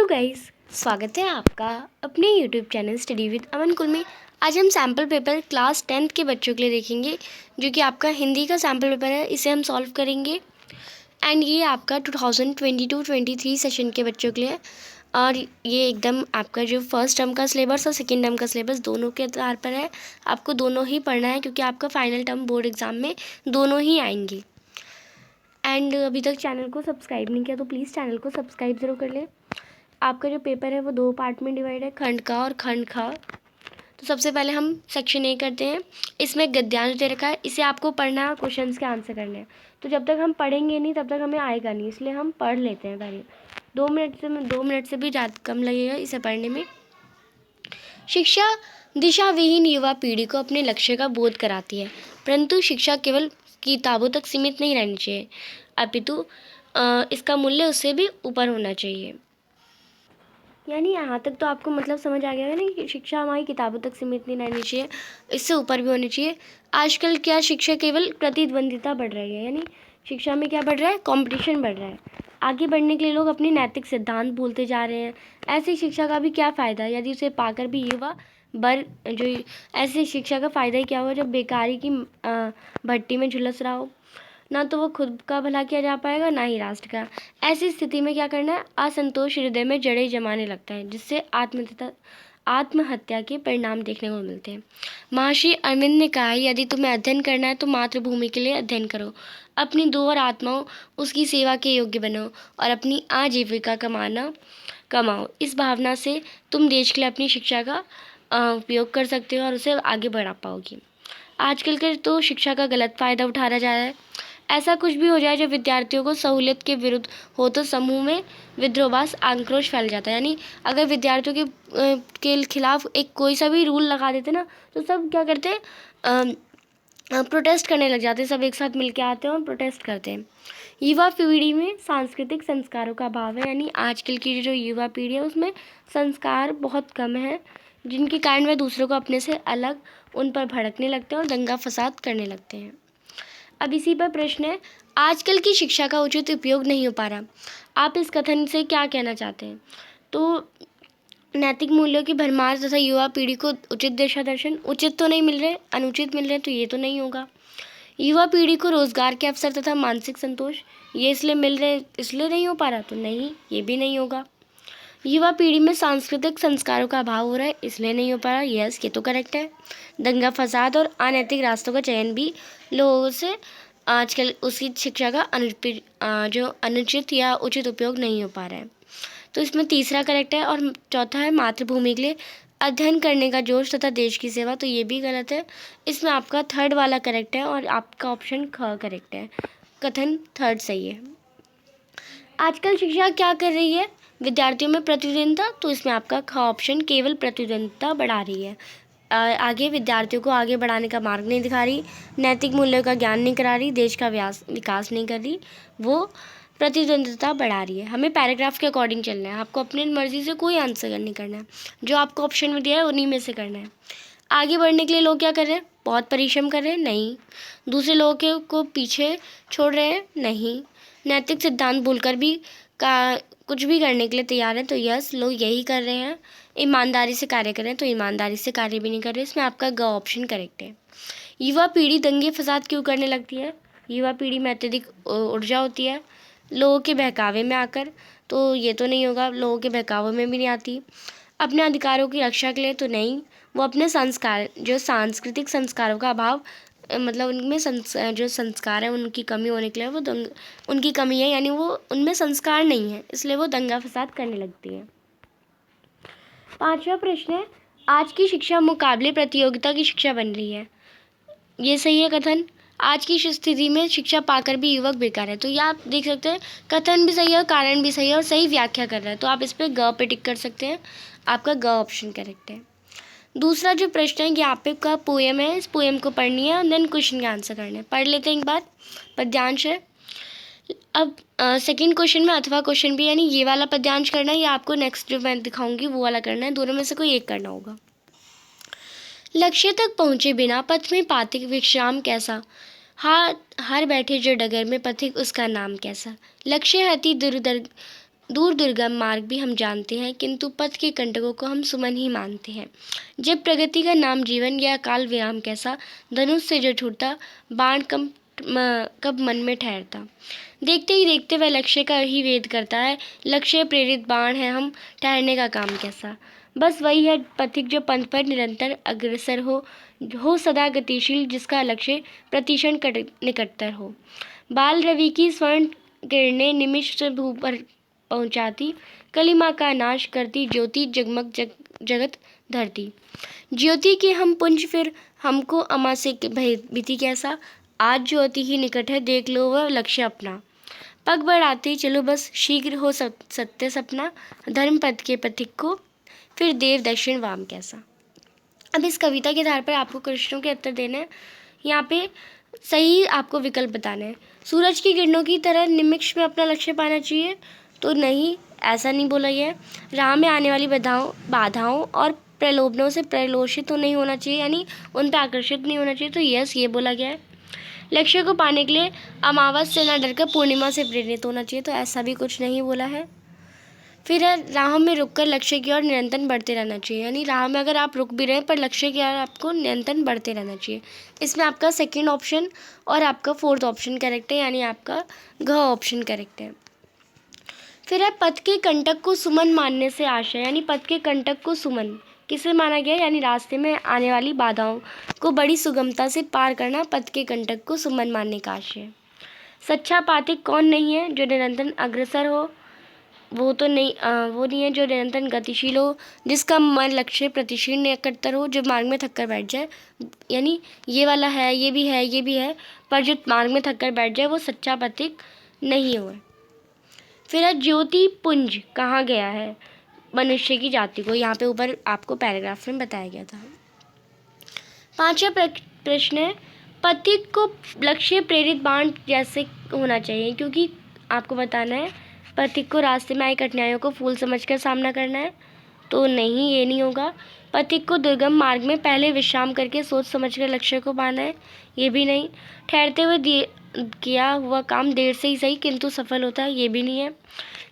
Hello guys, स्वागत है आपका अपने यूट्यूब चैनल स्टडी विद अमन कुल में। आज हम सैम्पल पेपर क्लास 10th के बच्चों के लिए देखेंगे, जो कि आपका हिंदी का सैम्पल पेपर है। इसे हम सॉल्व करेंगे एंड ये आपका 2022-23 सेशन के बच्चों के लिए है। और ये एकदम आपका जो फर्स्ट टर्म का सिलेबस और सेकेंड टर्म का सिलेबस दोनों के आधार पर है। आपको दोनों ही पढ़ना है, क्योंकि आपका फाइनल टर्म बोर्ड एग्ज़ाम में दोनों ही आएंगे। एंड अभी तक चैनल को सब्सक्राइब नहीं किया तो प्लीज़ चैनल को सब्सक्राइब ज़रूर कर लें। आपका जो पेपर है वो 2 पार्ट में डिवाइड है, खंड का और खंड खा। तो सबसे पहले हम सेक्शन ए करते हैं। इसमें गद्यांश दे रखा है, इसे आपको पढ़ना है, क्वेश्चंस के आंसर करने हैं। तो जब तक हम पढ़ेंगे नहीं तब तक हमें आएगा नहीं, इसलिए हम पढ़ लेते हैं पहले। 2 मिनट से भी ज़्यादा कम लगेगा इसे पढ़ने में। शिक्षा दिशा विहीन युवा पीढ़ी को अपने लक्ष्य का बोध कराती है, परंतु शिक्षा केवल किताबों तक सीमित नहीं रहनी चाहिए, अपितु इसका मूल्य उससे भी ऊपर होना चाहिए। यानी यहाँ तक तो आपको मतलब समझ आ गया है ना कि शिक्षा हमारी किताबों तक सीमित नहीं रहनी चाहिए, इससे ऊपर भी होनी चाहिए। आजकल क्या शिक्षा केवल प्रतिद्वंदिता बढ़ रही है, यानी शिक्षा में क्या बढ़ रहा है, कंपटीशन बढ़ रहा है। आगे बढ़ने के लिए लोग अपने नैतिक सिद्धांत भूलते जा रहे हैं। ऐसी शिक्षा का भी क्या फ़ायदा यदि उसे पाकर भी युवा ऐसी शिक्षा का फ़ायदा ही क्या होगा जब बेकारी की भट्टी में झुलस रहा हो। ना तो वो खुद का भला किया जा पाएगा, ना ही राष्ट्र का। ऐसी स्थिति में क्या करना है, असंतोष हृदय में जड़ें जमाने लगता है, जिससे आत्महत्या के परिणाम देखने को मिलते हैं। महर्षि अरविंद ने कहा है, यदि तुम्हें अध्ययन करना है तो मातृभूमि के लिए अध्ययन करो, अपनी दो और आत्माओं उसकी सेवा के योग्य बनो और अपनी आजीविका कमाओ। इस भावना से तुम देश के लिए अपनी शिक्षा का उपयोग कर सकते हो और उसे आगे बढ़ा पाओगी। आजकल के तो शिक्षा का गलत फ़ायदा उठाया जा रहा है। ऐसा कुछ भी हो जाए जो विद्यार्थियों को सहूलियत के विरुद्ध हो तो समूह में विद्रोहाभास आक्रोश फैल जाता है। यानी अगर विद्यार्थियों के खिलाफ एक कोई सा भी रूल लगा देते ना, तो सब क्या करते हैं, प्रोटेस्ट करने लग जाते हैं। सब एक साथ मिलके आते हैं और प्रोटेस्ट करते हैं। युवा पीढ़ी में सांस्कृतिक संस्कारों का अभाव है, यानी आजकल की जो युवा पीढ़ी है उसमें संस्कार बहुत कम है, जिनके कारण वह दूसरों को अपने से अलग उन पर भड़कने लगते हैं और दंगा फसाद करने लगते हैं। अब इसी पर प्रश्न है, आजकल की शिक्षा का उचित उपयोग नहीं हो पा रहा। आप इस कथन से क्या कहना चाहते हैं? तो नैतिक मूल्यों की भरमार तथा युवा पीढ़ी को उचित दिशा दर्शन उचित तो नहीं मिल रहे, अनुचित मिल रहे, तो ये तो नहीं होगा। युवा पीढ़ी को रोजगार के अवसर तथा मानसिक संतोष ये इसलिए मिल रहे, इसलिए नहीं हो पा रहा, तो नहीं, ये भी नहीं होगा। युवा पीढ़ी में सांस्कृतिक संस्कारों का अभाव हो रहा है, इसलिए नहीं हो पा रहा, यस, ये तो करेक्ट है। दंगा फसाद और अनैतिक रास्तों का चयन भी लोगों से आजकल उसकी शिक्षा का जो अनुचित या उचित उपयोग नहीं हो पा रहा है, तो इसमें तीसरा करेक्ट है। और चौथा है मातृभूमि के लिए अध्ययन करने का जोश तथा देश की सेवा, तो ये भी गलत है। इसमें आपका थर्ड वाला करेक्ट है और आपका ऑप्शन ख करेक्ट है, कथन थर्ड सही है। आजकल शिक्षा क्या कर रही है, विद्यार्थियों में प्रतिद्वंदिता, तो इसमें आपका ख ऑप्शन केवल प्रतिद्वंदिता बढ़ा रही है। आगे विद्यार्थियों को आगे बढ़ाने का मार्ग नहीं दिखा रही, नैतिक मूल्यों का ज्ञान नहीं करा रही, देश का विकास नहीं कर रही, वो प्रतिद्वंदिता बढ़ा रही है। हमें पैराग्राफ के अकॉर्डिंग चलना है, आपको अपनी मर्जी से कोई आंसर नहीं करना है, जो आपको ऑप्शन में दिया है उन्हीं में से करना है। आगे बढ़ने के लिए लोग क्या कर रहे हैं, बहुत परिश्रम कर रहे हैं, नहीं। दूसरे लोगों को पीछे छोड़ रहे हैं, नहीं। नैतिक सिद्धांत भूलकर भी कुछ भी करने के लिए तैयार है, तो यस, लोग यही कर रहे हैं। ईमानदारी से कार्य करें, तो ईमानदारी से कार्य भी नहीं कर रहे, इसमें आपका ग ऑप्शन करेक्ट है। युवा पीढ़ी दंगे फसाद क्यों करने लगती है, युवा पीढ़ी में अत्यधिक ऊर्जा होती है लोगों के बहकावे में आकर, तो ये तो नहीं होगा, लोगों के बहकावे में भी नहीं आती। अपने अधिकारों की रक्षा के लिए, तो नहीं। वो अपने संस्कार, जो सांस्कृतिक संस्कारों का अभाव, मतलब उनमें जो संस्कार है उनकी कमी होने के लिए वो उनकी कमी है, यानी वो उनमें संस्कार नहीं है, इसलिए वो दंगा फसाद करने लगती है। पांचवा प्रश्न है, आज की शिक्षा मुकाबले प्रतियोगिता की शिक्षा बन रही है, ये सही है कथन। आज की स्थिति में शिक्षा पाकर भी युवक बेकार है, तो ये आप देख सकते हैं कथन भी सही है और कारण भी सही है और सही व्याख्या कर रहा है, तो आप इस पर ग पे टिक कर सकते हैं, आपका ग ऑप्शन करेक्ट है। दूसरा जो प्रश्न है, यहाँ पे का पोएम है, इस पोएम को पढ़नी है और देन क्वेश्चन के आंसर करने हैं। पढ़ लेते हैं एक बार, पद्यांश है। अब सेकंड क्वेश्चन में अथवा क्वेश्चन भी, यानी ये वाला पद्यांश करना है या आपको नेक्स्ट जो मैं दिखाऊंगी वो वाला करना है, दोनों में से कोई एक करना होगा। लक्ष्य तक पहुँचे बिना पथ में पाते विश्राम कैसा, हार बैठे जो डगर में पथिक उसका नाम कैसा। लक्ष्य है अति दूर दुर्गम मार्ग भी हम जानते हैं, किंतु पथ के कंटकों को हम सुमन ही मानते हैं। जब प्रगति का नाम जीवन या काल विराम कैसा, धनुष से जो छूटता बाण कब मन में ठहरता। देखते ही देखते वह लक्ष्य का ही वेद करता है, लक्ष्य प्रेरित बाण है हम, ठहरने का काम कैसा। बस वही है पथिक जो पंथ पर निरंतर अग्रसर हो सदा गतिशील, जिसका लक्ष्य प्रतिक्षण निकटतर हो। बाल रवि की स्वर्ण किरणें निमिष से भू पर पहुंचाती, कलिमा का नाश करती ज्योति जगमग जगत धरती। ज्योति के हम पुंज फिर हमको अमा से भीति कैसा, आज ज्योति ही निकट है देख लो वह लक्ष्य अपना। पग बढ़ाते चलो बस शीघ्र हो सत्य सपना, धर्म पथ के पथिक को फिर देव दक्षिण वाम कैसा। अब इस कविता के आधार पर आपको प्रश्नों के उत्तर देने हैं। यहाँ पे सही आपको विकल्प बताने हैं। सूरज की किरणों की तरह निमिष में अपना लक्ष्य पाना चाहिए, तो नहीं, ऐसा नहीं बोला गया है। राह में आने वाली बाधाओं और प्रलोभनों से प्रलोषित तो नहीं होना चाहिए, यानी उन पर आकर्षित नहीं होना चाहिए, तो यस ये बोला गया है। लक्ष्य को पाने के लिए अमावस से न डरकर पूर्णिमा से प्रेरित होना चाहिए, तो ऐसा भी कुछ नहीं बोला है। फिर राह में रुककर लक्ष्य की ओर निरंतर बढ़ते रहना चाहिए, यानी राह में अगर आप रुक भी रहे हैं पर लक्ष्य की ओर आपको निरंतर बढ़ते रहना चाहिए। इसमें आपका सेकंड ऑप्शन और आपका फोर्थ ऑप्शन करेक्ट है, यानी आपका घ ऑप्शन करेक्ट है। फिर है पथ के कंटक को सुमन मानने से आशय, यानी पथ के कंटक को सुमन किसे माना गया, यानी रास्ते में आने वाली बाधाओं को बड़ी सुगमता से पार करना पथ के कंटक को सुमन मानने का आशय। सच्चा पाथिक कौन नहीं है, जो निरंतर अग्रसर हो, वो तो नहीं वो नहीं है जो निरंतर गतिशील हो, जिसका मन लक्ष्य प्रतिशील निकटतर हो, जो मार्ग में थक कर बैठ जाए, यानी ये वाला है, ये भी है, ये भी है, पर जो मार्ग में थक कर बैठ जाए वो सच्चा पथिक नहीं हुआ। फिर है ज्योति पुंज कहाँ गया है, मनुष्य की जाति को, यहाँ पे ऊपर आपको पैराग्राफ में बताया गया था। पांचवा प्रश्न है पथिक को लक्ष्य प्रेरित बाण जैसे होना चाहिए, क्योंकि आपको बताना है पथिक को रास्ते में आई कठिनाइयों को फूल समझकर सामना करना है, तो नहीं, ये नहीं होगा। पथिक को दुर्गम मार्ग में पहले विश्राम करके सोच समझकर लक्ष्य को पाना है, ये भी नहीं। ठहरते हुए किया हुआ काम देर से ही सही किंतु सफल होता है, ये भी नहीं है।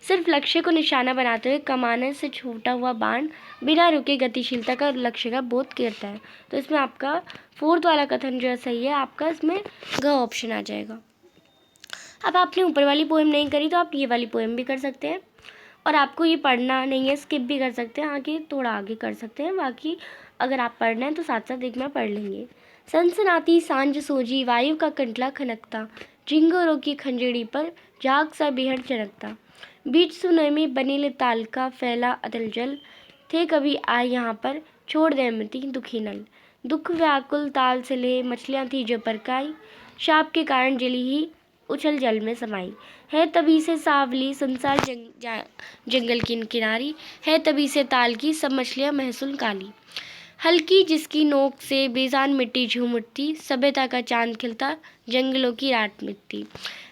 सिर्फ लक्ष्य को निशाना बनाते हुए कमाने से छूटा हुआ बाण बिना रुके गतिशीलता का लक्ष्य का बोध करता है, तो इसमें आपका फोर्थ वाला कथन जो है सही है, आपका इसमें घ ऑप्शन आ जाएगा। अब आपने ऊपर वाली पोएम नहीं करी तो आप ये वाली पोएम भी कर सकते हैं, और आपको ये पढ़ना नहीं है स्किप भी कर सकते हैं, आगे थोड़ा आगे कर सकते हैं, बाकी अगर आप पढ़ना है तो साथ साथ एक में पढ़ लेंगे। सनसनाती सांझ सोजी वायु का कंटला खनकता, झिंगोरों की खंजड़ी पर झाग सा बिहड़ चनकता, बीच सुनहमी बनीले ताल का फैला अतल जल, थे कभी आए यहाँ पर छोड़ दे मृति दुखी नल, दुख व्याकुल ताल से ले मछलियाँ थी जो परकाई, शाप के कारण जली ही उछल जल में समाई, है तभी से सावली संसार जंगल की किनारी, है तभी से ताल की सब मछलियाँ महसूल काली, हल्की जिसकी नोक से बेजान मिट्टी झूम उठती, सभ्यता का चांद खिलता जंगलों की रात मिटती,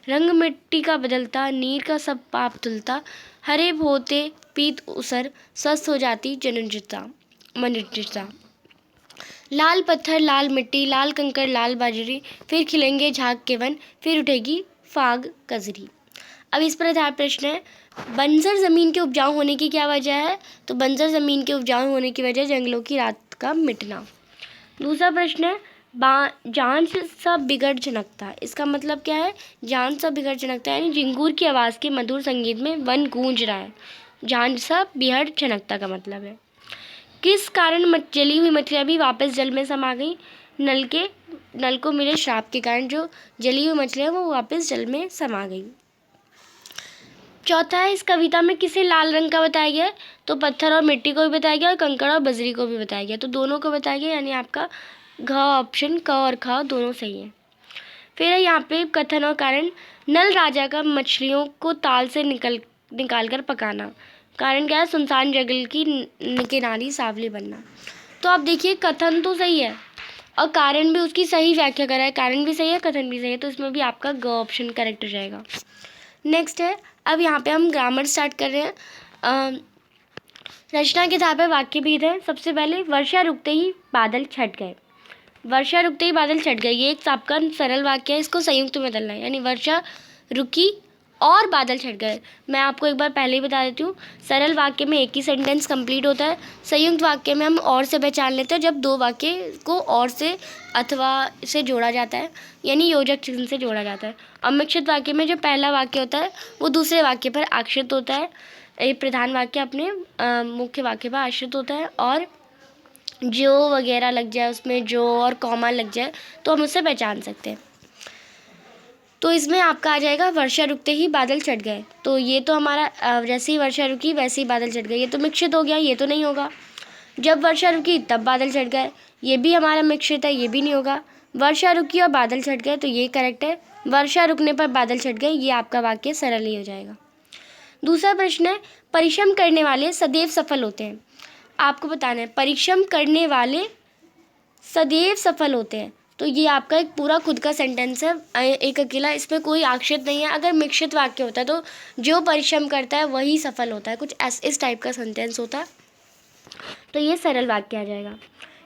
रंग मिट्टी का बदलता नीर का सब पाप धुलता, हरे होते पीत उसर स्वस्थ हो जाती मनुष्यता, लाल पत्थर लाल मिट्टी लाल कंकड़ लाल बाजरी, फिर खिलेंगे झाग के वन, फिर उठेगी फाग कजरी। अब इस पर आधार प्रश्न है बंजर ज़मीन के उपजाऊ होने की क्या वजह है, तो बंजर ज़मीन के उपजाऊ होने की वजह जंगलों की रात का मिटना। दूसरा प्रश्न है जान सा बिगड़ चनकता, इसका मतलब क्या है, जान सा बिगड़ चनकता यानी झिंगूर की आवाज़ के मधुर संगीत में वन गूंज रहा है, जान सा बिगड़ चनकता का मतलब है। किस कारण जली हुई मछलियाँ भी वापस जल में समा गई, नल को मिले श्राप के कारण जो जली हुई मछलियाँ वो वापस जल में समा गई। चौथा है इस कविता में किसे लाल रंग का बताया गया है, तो पत्थर और मिट्टी को भी बताया गया और कंकड़ और बजरी को भी बताया गया, तो दोनों को बताया गया, यानी आपका घ ऑप्शन क और ख दोनों सही है। फिर है यहाँ पे कथन और कारण, नल राजा का मछलियों को ताल से निकाल कर पकाना, कारण क्या है, सुनसान जंगल की किनारी सावली बनना। तो आप देखिए कथन तो सही है और कारण भी उसकी सही व्याख्या करा है, कारण भी सही है कथन भी सही है, तो इसमें भी आपका ग ऑप्शन करेक्ट हो जाएगा। नेक्स्ट है अब यहाँ पे हम ग्रामर स्टार्ट कर रहे हैं। रचना के आधार पर वाक्य भेद है। सबसे पहले वर्षा रुकते ही बादल छट गए, वर्षा रुकते ही बादल छट गए, ये एक आपका सरल वाक्य है, इसको संयुक्त में बदलना है, यानी वर्षा रुकी और बादल छट गए। मैं आपको एक बार पहले ही बता देती हूँ, सरल वाक्य में एक ही सेंटेंस कंप्लीट होता है। संयुक्त वाक्य में हम और से पहचान लेते हैं जब दो वाक्य को और से अथवा से जोड़ा जाता है, यानी योजक चिन्ह से जोड़ा जाता है। और मिश्रित वाक्य में जो पहला वाक्य होता है वो दूसरे वाक्य पर आश्रित होता है। ये प्रधान वाक्य अपने मुख्य वाक्य पर आश्रित होता है, और जो वगैरह लग जाए उसमें, जो और कॉमा लग जाए तो हम उससे पहचान सकते हैं। तो इसमें आपका आ जाएगा वर्षा रुकते ही बादल छट गए। तो ये तो हमारा जैसे ही वर्षा रुकी वैसे ही बादल छट गए, ये तो मिश्रित हो गया, ये तो नहीं होगा। जब वर्षा रुकी तब बादल छट गए, ये भी हमारा मिश्रित है, ये भी नहीं होगा। वर्षा रुकी और बादल छट गए, तो ये करेक्ट है। वर्षा रुकने पर बादल छट गए, ये आपका वाक्य सरल ही हो जाएगा। दूसरा प्रश्न है, परिश्रम करने वाले सदैव सफल होते हैं। आपको बताना है परिश्रम करने वाले सदैव सफल होते हैं। तो ये आपका एक पूरा खुद का सेंटेंस है, एक अकेला, इसमें कोई आक्षेप नहीं है। अगर मिश्रित वाक्य होता है तो जो परिश्रम करता है वही सफल होता है, कुछ इस टाइप का सेंटेंस होता है, तो ये सरल वाक्य आ जाएगा।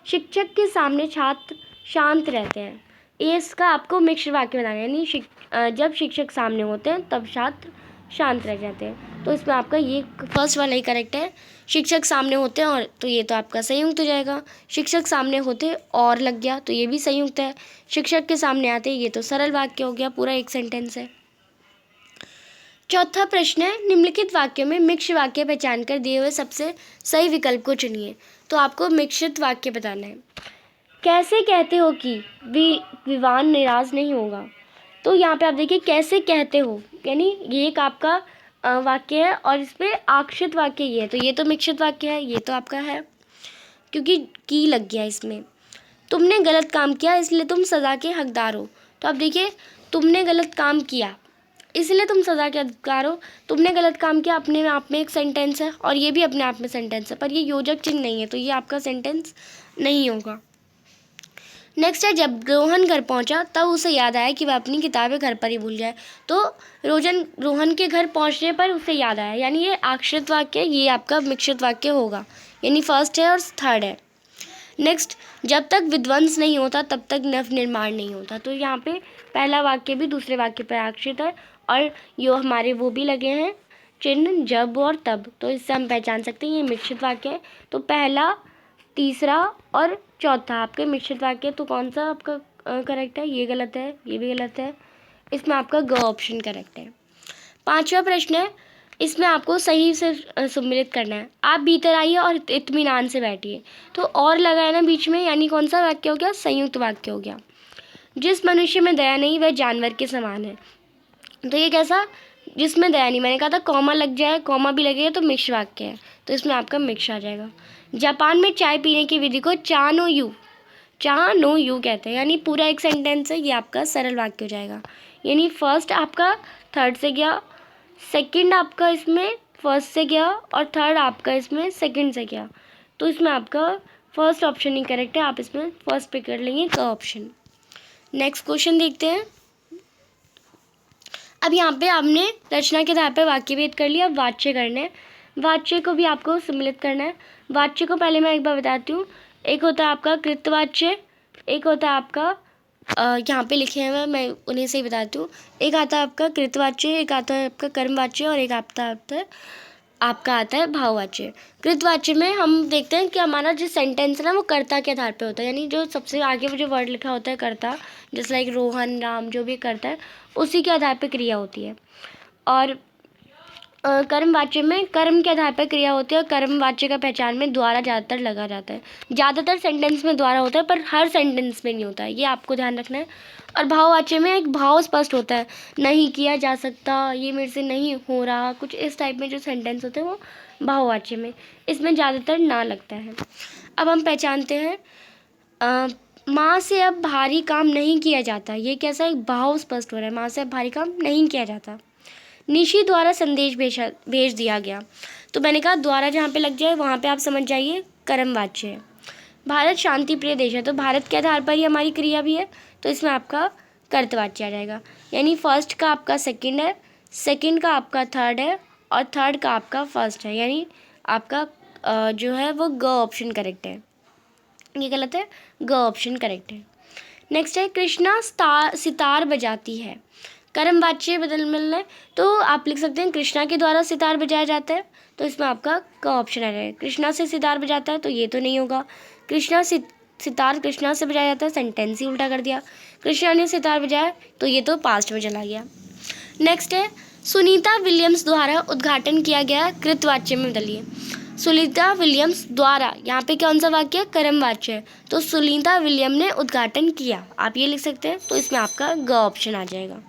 शिक्षक के सामने छात्र शांत रहते हैं, ये इसका आपको मिश्र वाक्य बनाना है, यानी जब शिक्षक सामने होते हैं तब छात्र शांत रह जाते हैं। तो इसमें आपका ये फर्स्ट वाला ही करेक्ट है। शिक्षक सामने होते हैं और, तो ये तो आपका संयुक्त हो जाएगा। शिक्षक सामने होते और लग गया तो ये भी संयुक्त है। शिक्षक के सामने आते, ये तो सरल वाक्य हो गया, पूरा एक सेंटेंस है। चौथा प्रश्न है, निम्नलिखित वाक्यों में मिश्र वाक्य पहचान कर दिए हुए सबसे सही विकल्प को चुनिए। तो आपको मिश्रित वाक्य बताना है। कैसे कहते हो कि विवान निराश नहीं होगा। तो यहाँ पे आप देखिए कैसे कहते हो, यानी ये एक आपका वाक्य है और इसमें आश्रित वाक्य ये है, तो ये तो मिश्रित वाक्य है, ये तो आपका है क्योंकि की लग गया इसमें। तुमने गलत काम किया इसलिए तुम सज़ा के हकदार हो। तो अब देखिए, तुमने गलत काम किया इसलिए तुम सज़ा के हकदार हो। तुमने गलत काम किया अपने आप में एक सेंटेंस है और ये भी अपने आप में सेंटेंस है, पर ये योजक चिन्ह नहीं है, तो ये आपका सेंटेंस नहीं होगा। नेक्स्ट है, जब रोहन घर पहुंचा तब उसे याद आया कि वह अपनी किताबें घर पर ही भूल जाए। तो रोहन के घर पहुंचने पर उसे याद आया, यानी ये आश्रित वाक्य, ये आपका मिश्रित वाक्य होगा, यानी फर्स्ट है और थर्ड है। नेक्स्ट, जब तक विध्वंस नहीं होता तब तक नव निर्माण नहीं होता। तो यहाँ पे पहला वाक्य भी दूसरे वाक्य पर आश्रित है और यो हमारे वो भी लगे हैं चिन्ह, जब और तब, तो इससे हम पहचान सकते हैं ये मिश्रित वाक्य है। तो पहला, तीसरा और चौथा आपके मिश्रित वाक्य, तो कौन सा आपका करेक्ट है? ये गलत है, ये भी गलत है, इसमें आपका ग ऑप्शन करेक्ट है। पांचवा प्रश्न है, इसमें आपको सही से सम्मिलित करना है। आप भीतर आइए और इत्मीनान से बैठिए। तो और लगा है ना बीच में, यानी कौन सा वाक्य हो गया? संयुक्त वाक्य हो गया। जिस मनुष्य में दया नहीं वह जानवर के समान है। तो ये कैसा? जिसमें दया नहीं, मैंने कहा था कॉमा लग जाए, कॉमा भी लगेगा तो मिश्र वाक्य है, तो इसमें आपका मिक्स आ जाएगा। जापान में चाय पीने की विधि को चा नो यू कहते हैं, यानी पूरा एक सेंटेंस है, ये आपका सरल वाक्य हो जाएगा। यानी फर्स्ट आपका थर्ड से गया, सेकंड आपका इसमें फर्स्ट से गया और थर्ड आपका इसमें सेकंड से गया, तो इसमें आपका फर्स्ट ऑप्शन ही करेक्ट है, आप इसमें फर्स्ट पे कर लेंगे क ऑप्शन। नेक्स्ट क्वेश्चन देखते हैं। अब यहाँ पे आपने रचना के आधार पर वाक्य भेद कर लिया, अब वाच्य करने हैं। वाच्य को भी आपको सम्मिलित करना है। वाच्य को पहले मैं एक बार बताती हूँ। एक होता है आपका कृतवाच्य, एक होता है आपका यहाँ पे लिखे हुए मैं उन्हें से ही बताती हूँ। एक आता है आपका कृतवाच्य, एक आता है आपका कर्मवाच्य और एक आपका आता है भाववाच्य। कृतवाच्य में हम देखते हैं कि हमारा जो सेंटेंस है ना वो कर्ता के आधार पे होता है, यानी जो सबसे आगे वो जो वर्ड लिखा होता है कर्ता, जैसे लाइक रोहन, राम, जो भी करता है उसी के आधार पे क्रिया होती है। और कर्मवाच्य में कर्म के आधार पर क्रिया होती है और कर्मवाच्य का पहचान में द्वारा ज़्यादातर लगा जाता है। ज़्यादातर सेंटेंस में द्वारा होता है पर हर सेंटेंस में नहीं होता है, ये आपको ध्यान रखना है। और भाववाच्य में एक भाव स्पष्ट होता है, नहीं किया जा सकता, ये मेरे से नहीं हो रहा, कुछ इस टाइप में जो सेंटेंस होते हैं वो भाववाच्य में, इसमें ज़्यादातर ना लगता है। अब हम पहचानते हैं माँ से अब भारी काम नहीं किया जाता, ये कैसा एक भाव स्पष्ट हो रहा है, माँ से अब भारी काम नहीं किया जाता। निशी द्वारा संदेश भेज दिया गया, तो मैंने कहा द्वारा जहाँ पे लग जाए वहाँ पे आप समझ जाइए कर्मवाच्य है। भारत शांति प्रिय देश है, तो भारत के आधार पर ही हमारी क्रिया भी है, तो इसमें आपका कर्तवाच्य आ जाएगा। यानी फर्स्ट का आपका सेकंड है, सेकंड का आपका थर्ड है और थर्ड का आपका फर्स्ट है, यानी आपका जो है वो ग ऑप्शन करेक्ट है, ये गलत है, ग ऑप्शन करेक्ट है। नेक्स्ट है कृष्णा सितार बजाती है, कर्मवाच्य बदल मिलना है तो आप लिख सकते हैं कृष्णा के द्वारा सितार बजाया जाता है, तो इसमें आपका क ऑप्शन आ जाएगा। कृष्णा से सितार बजाता है तो ये तो नहीं होगा। सितार कृष्णा से बजाया जाता है, सेंटेंस ही उल्टा कर दिया। कृष्णा ने सितार बजाया तो ये तो पास्ट में चला गया। नेक्स्ट है सुनीता विलियम्स द्वारा उद्घाटन किया गया कृतवाच्य में बदलिए। सुनीता विलियम्स द्वारा, यहाँ पे कौन सा वाक्य है? कर्मवाच्य है, तो सुनीता विलियम ने उद्घाटन किया, आप ये लिख सकते हैं, तो इसमें आपका ग ऑप्शन आ जाएगा।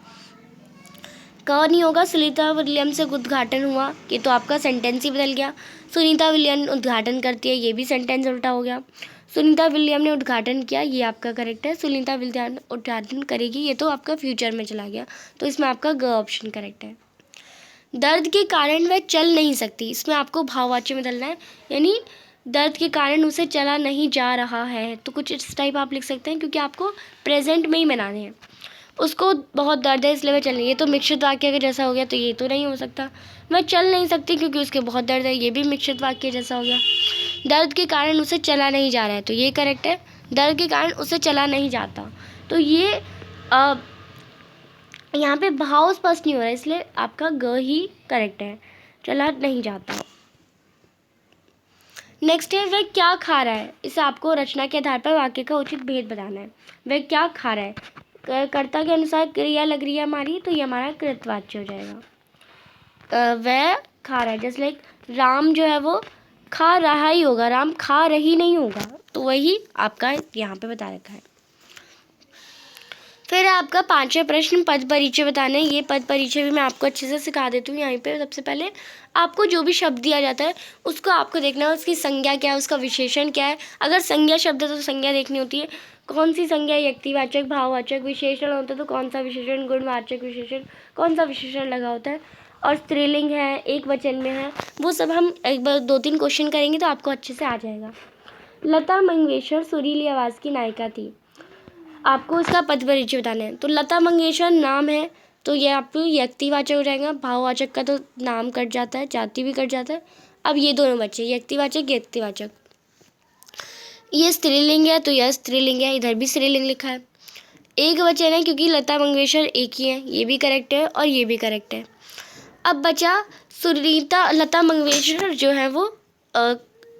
क नहीं होगा, सुनीता विलियम से उद्घाटन हुआ, ये तो आपका सेंटेंस ही बदल गया। सुनीता विलियम उद्घाटन करती है, ये भी सेंटेंस उल्टा हो गया। सुनीता विलियम ने उद्घाटन किया, ये आपका करेक्ट है। सुनीता विलियम उद्घाटन करेगी, ये तो आपका फ्यूचर में चला गया, तो इसमें आपका ग ऑप्शन करेक्ट है। दर्द के कारण वह चल नहीं सकती, इसमें आपको भाववाच्य में बदलना है, यानी दर्द के कारण उसे चला नहीं जा रहा है, तो कुछ इस टाइप आप लिख सकते हैं, क्योंकि आपको प्रेजेंट में ही बनाने हैं। उसको बहुत दर्द है इसलिए वह चल नहीं, ये तो मिश्रित वाक्य के जैसा हो गया, तो ये तो नहीं हो सकता। वह चल नहीं सकती क्योंकि उसके बहुत दर्द है, ये भी मिश्रित वाक्य जैसा हो गया। दर्द के कारण उसे चला नहीं जा रहा है, तो ये करेक्ट है। दर्द के कारण उसे चला नहीं जाता, तो ये यहाँ पे भाव स्पष्ट नहीं हो रहा है, इसलिए आपका ग ही करेक्ट है, चला नहीं जाता। नेक्स्ट है वह क्या खा रहा है, इसे आपको रचना के आधार पर वाक्य का उचित भेद बताना है। वह क्या खा रहा है, कर्ता के अनुसार क्रिया लग रही है हमारी, तो ये हमारा कृतवाच्य हो जाएगा। वह खा रहा है, जैसे लाइक राम जो है वो खा रहा ही होगा, राम खा रही नहीं होगा, तो वही आपका यहाँ पे बता रखा है। फिर आपका पांचवा प्रश्न पद परिचय बताना है। ये पद परिचय भी मैं आपको अच्छे से सिखा देती हूँ। यहाँ पे सबसे पहले आपको जो भी शब्द दिया जाता है उसको आपको देखना है, उसकी संज्ञा क्या है, उसका विशेषण क्या है। अगर संज्ञा शब्द है तो संज्ञा देखनी होती है, कौन सी संज्ञा व्यक्तिवाचक, भाववाचक, विशेषण होता है तो कौन सा विशेषण, गुणवाचक विशेषण, कौन सा विशेषण लगा होता है, और स्त्रीलिंग है, एक वचन में है, वो सब हम एक बार 2-3 क्वेश्चन करेंगे तो आपको अच्छे से आ जाएगा। लता मंगेशकर सुरीली आवाज़ की नायिका थी, आपको इसका पद परिचय बताना है। तो लता मंगेशकर नाम है, तो ये आपको व्यक्तिवाचक हो जाएगा। भाववाचक का तो नाम कट जाता है, जाति भी कट जाता है। अब ये दोनों बच्चे व्यक्तिवाचक व्यक्तिवाचक, ये स्त्रीलिंग है तो यह स्त्रीलिंग है, इधर भी स्त्रीलिंग लिखा है। एक वचन है क्योंकि लता मंगेशकर एक ही है, ये भी करेक्ट है और ये भी करेक्ट है। अब बचा लता मंगेशकर जो है वो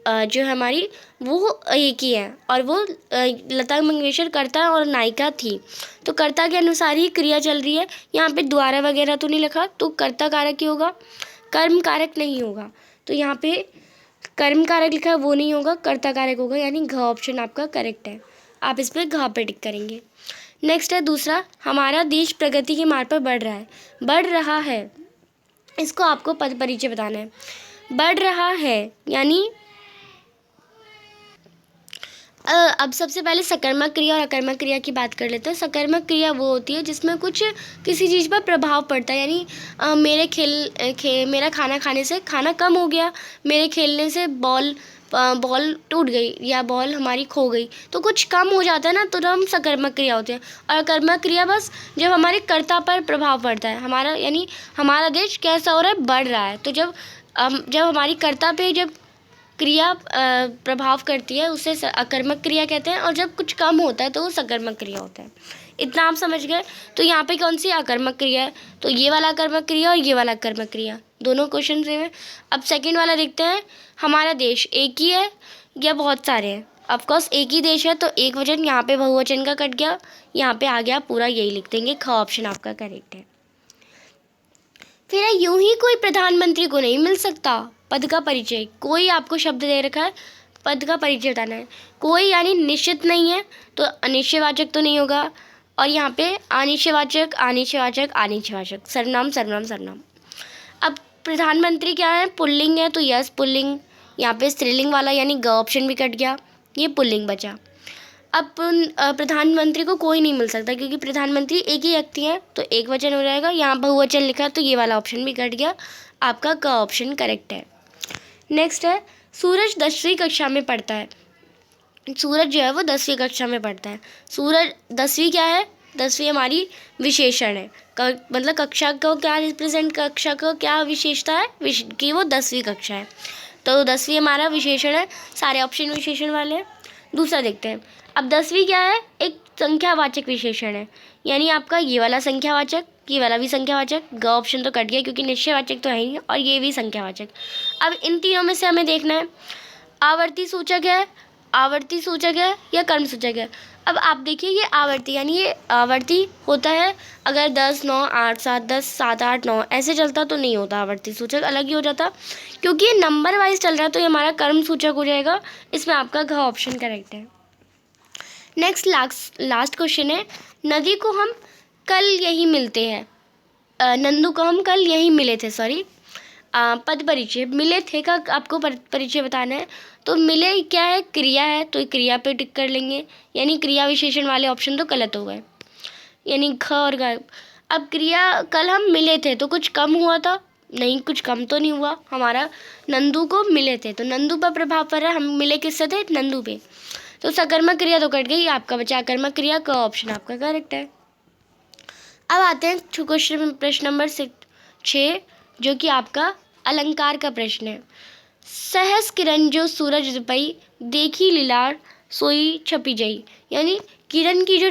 जो है हमारी वो एक ही है, और वो लता मंगेशकर कर्ता और नायिका थी, तो कर्ता के अनुसार ही क्रिया चल रही है। यहाँ पे द्वारा वगैरह तो नहीं लिखा, तो कर्ता कारक ही होगा, कर्म कारक नहीं होगा। तो यहाँ पे कर्म कारक लिखा है वो नहीं होगा, कर्ता कारक होगा, यानी घ ऑप्शन आपका करेक्ट है। आप इस पर घ पे टिक करेंगे। नेक्स्ट है दूसरा, हमारा देश प्रगति के मार्ग पर बढ़ रहा है। बढ़ रहा है, इसको आपको पद परिचय बताना है। बढ़ रहा है यानी अब सबसे पहले सकर्मक क्रिया और अकर्मक क्रिया की बात कर लेते हैं। सकर्मक क्रिया वो होती है जिसमें कुछ किसी चीज़ पर प्रभाव पड़ता है, यानी मेरा खाना खाने से खाना कम हो गया, मेरे खेलने से बॉल टूट गई या बॉल हमारी खो गई, तो कुछ कम हो जाता है ना, तो हम सकर्मक क्रिया होते हैं। और अकर्मक क्रिया बस जब हमारे कर्ता पर प्रभाव पड़ता है, हमारा यानी हमारा देश कैसा हो रहा है, बढ़ रहा है, तो जब हमारी कर्ता पे जब क्रिया प्रभाव करती है उसे अकर्मक क्रिया कहते हैं, और जब कुछ कम होता है तो वो सकर्मक क्रिया होता है। इतना आप समझ गए। तो यहाँ पे कौन सी अकर्मक क्रिया है, तो ये वाला अकर्मक क्रिया और ये वाला अकर्मक क्रिया, दोनों क्वेश्चन सेम है। अब सेकंड वाला देखते हैं, हमारा देश एक ही है या बहुत सारे हैं। ऑफकोर्स एक ही देश है, तो एक वचन, यहाँ पे बहुवचन का कट गया, यहाँ पे आ गया पूरा, यही लिख देंगे, ख ऑप्शन आपका करेक्ट है। फिर यूं ही कोई प्रधानमंत्री को नहीं मिल सकता, पद का परिचय, कोई आपको शब्द दे रखा है, पद का परिचय बताना है। कोई यानी निश्चित नहीं है, तो अनिश्चयवाचक तो नहीं होगा, और यहाँ पे अनिश्चयवाचक अनिश्चयवाचक अनिश्चयवाचक, सर्वनाम सर्वनाम सर्वनाम। अब प्रधानमंत्री क्या है, पुल्लिंग है, तो यस पुल्लिंग, यहाँ पे स्त्रीलिंग वाला यानी ग ऑप्शन भी कट गया, ये पुल्लिंग बचा। अब प्रधानमंत्री को कोई नहीं मिल सकता क्योंकि प्रधानमंत्री एक ही व्यक्ति है, तो एक वचन हो जाएगा। यहाँ बहुवचन लिखा है तो ये वाला ऑप्शन भी कट गया, आपका क ऑप्शन करेक्ट है। नेक्स्ट है, सूरज 10वीं कक्षा में पढ़ता है। सूरज जो है वो 10वीं कक्षा में पढ़ता है। सूरज 10वीं क्या है, 10वीं हमारी विशेषण है, मतलब कक्षा को क्या रिप्रेजेंट, कक्षा को क्या विशेषता है कि वो 10वीं कक्षा है, तो 10वीं हमारा विशेषण है, सारे ऑप्शन विशेषण वाले हैं। दूसरा देखते हैं, अब 10वीं क्या है, एक संख्यावाचक विशेषण है, यानी आपका ये वाला संख्यावाचक, ये वाला भी संख्यावाचक, ग ऑप्शन तो कट गया क्योंकि निश्चयवाचक तो है ही, और ये भी संख्यावाचक। अब इन तीनों में से हमें देखना है आवर्ती सूचक है, आवर्ती सूचक है या कर्म सूचक है। अब आप देखिए ये आवर्ती, यानी ये आवर्ती होता है अगर 10 9 8 7 10 7 8 9 ऐसे चलता तो नहीं होता, आवर्ती सूचक अलग ही हो जाता। क्योंकि ये नंबर वाइज चल रहा है तो ये हमारा कर्म सूचक हो जाएगा। इसमें आपका घ ऑप्शन करेक्ट है। नेक्स्ट लास्ट क्वेश्चन है, नदी को हम कल यही मिलते हैं, नंदू को हम कल यही मिले थे, सॉरी पद परिचय, मिले थे का आपको परिचय बताना है। तो मिले क्या है, क्रिया है, तो क्रिया पे टिक कर लेंगे, यानी क्रिया विशेषण वाले ऑप्शन तो गलत हो गए, यानी ख और ग। अब क्रिया कल हम मिले थे तो कुछ कम हुआ था, नहीं कुछ कम तो नहीं हुआ, हमारा नंदू को मिले थे तो नंदू पर प्रभाव पड़ रहा है, हम मिले किससे थे, नंदू पे, तो सकर्मक क्रिया तो कट गई, आपका बचा अकर्मक क्रिया, क ऑप्शन आपका करेक्ट है। अब आते हैं क्वेश्चन प्रश्न नंबर 6 जो कि आपका अलंकार का प्रश्न है। सहस किरण जो सूरज दिपई, देखी लीलार सोई छपी जई, यानी किरण की जो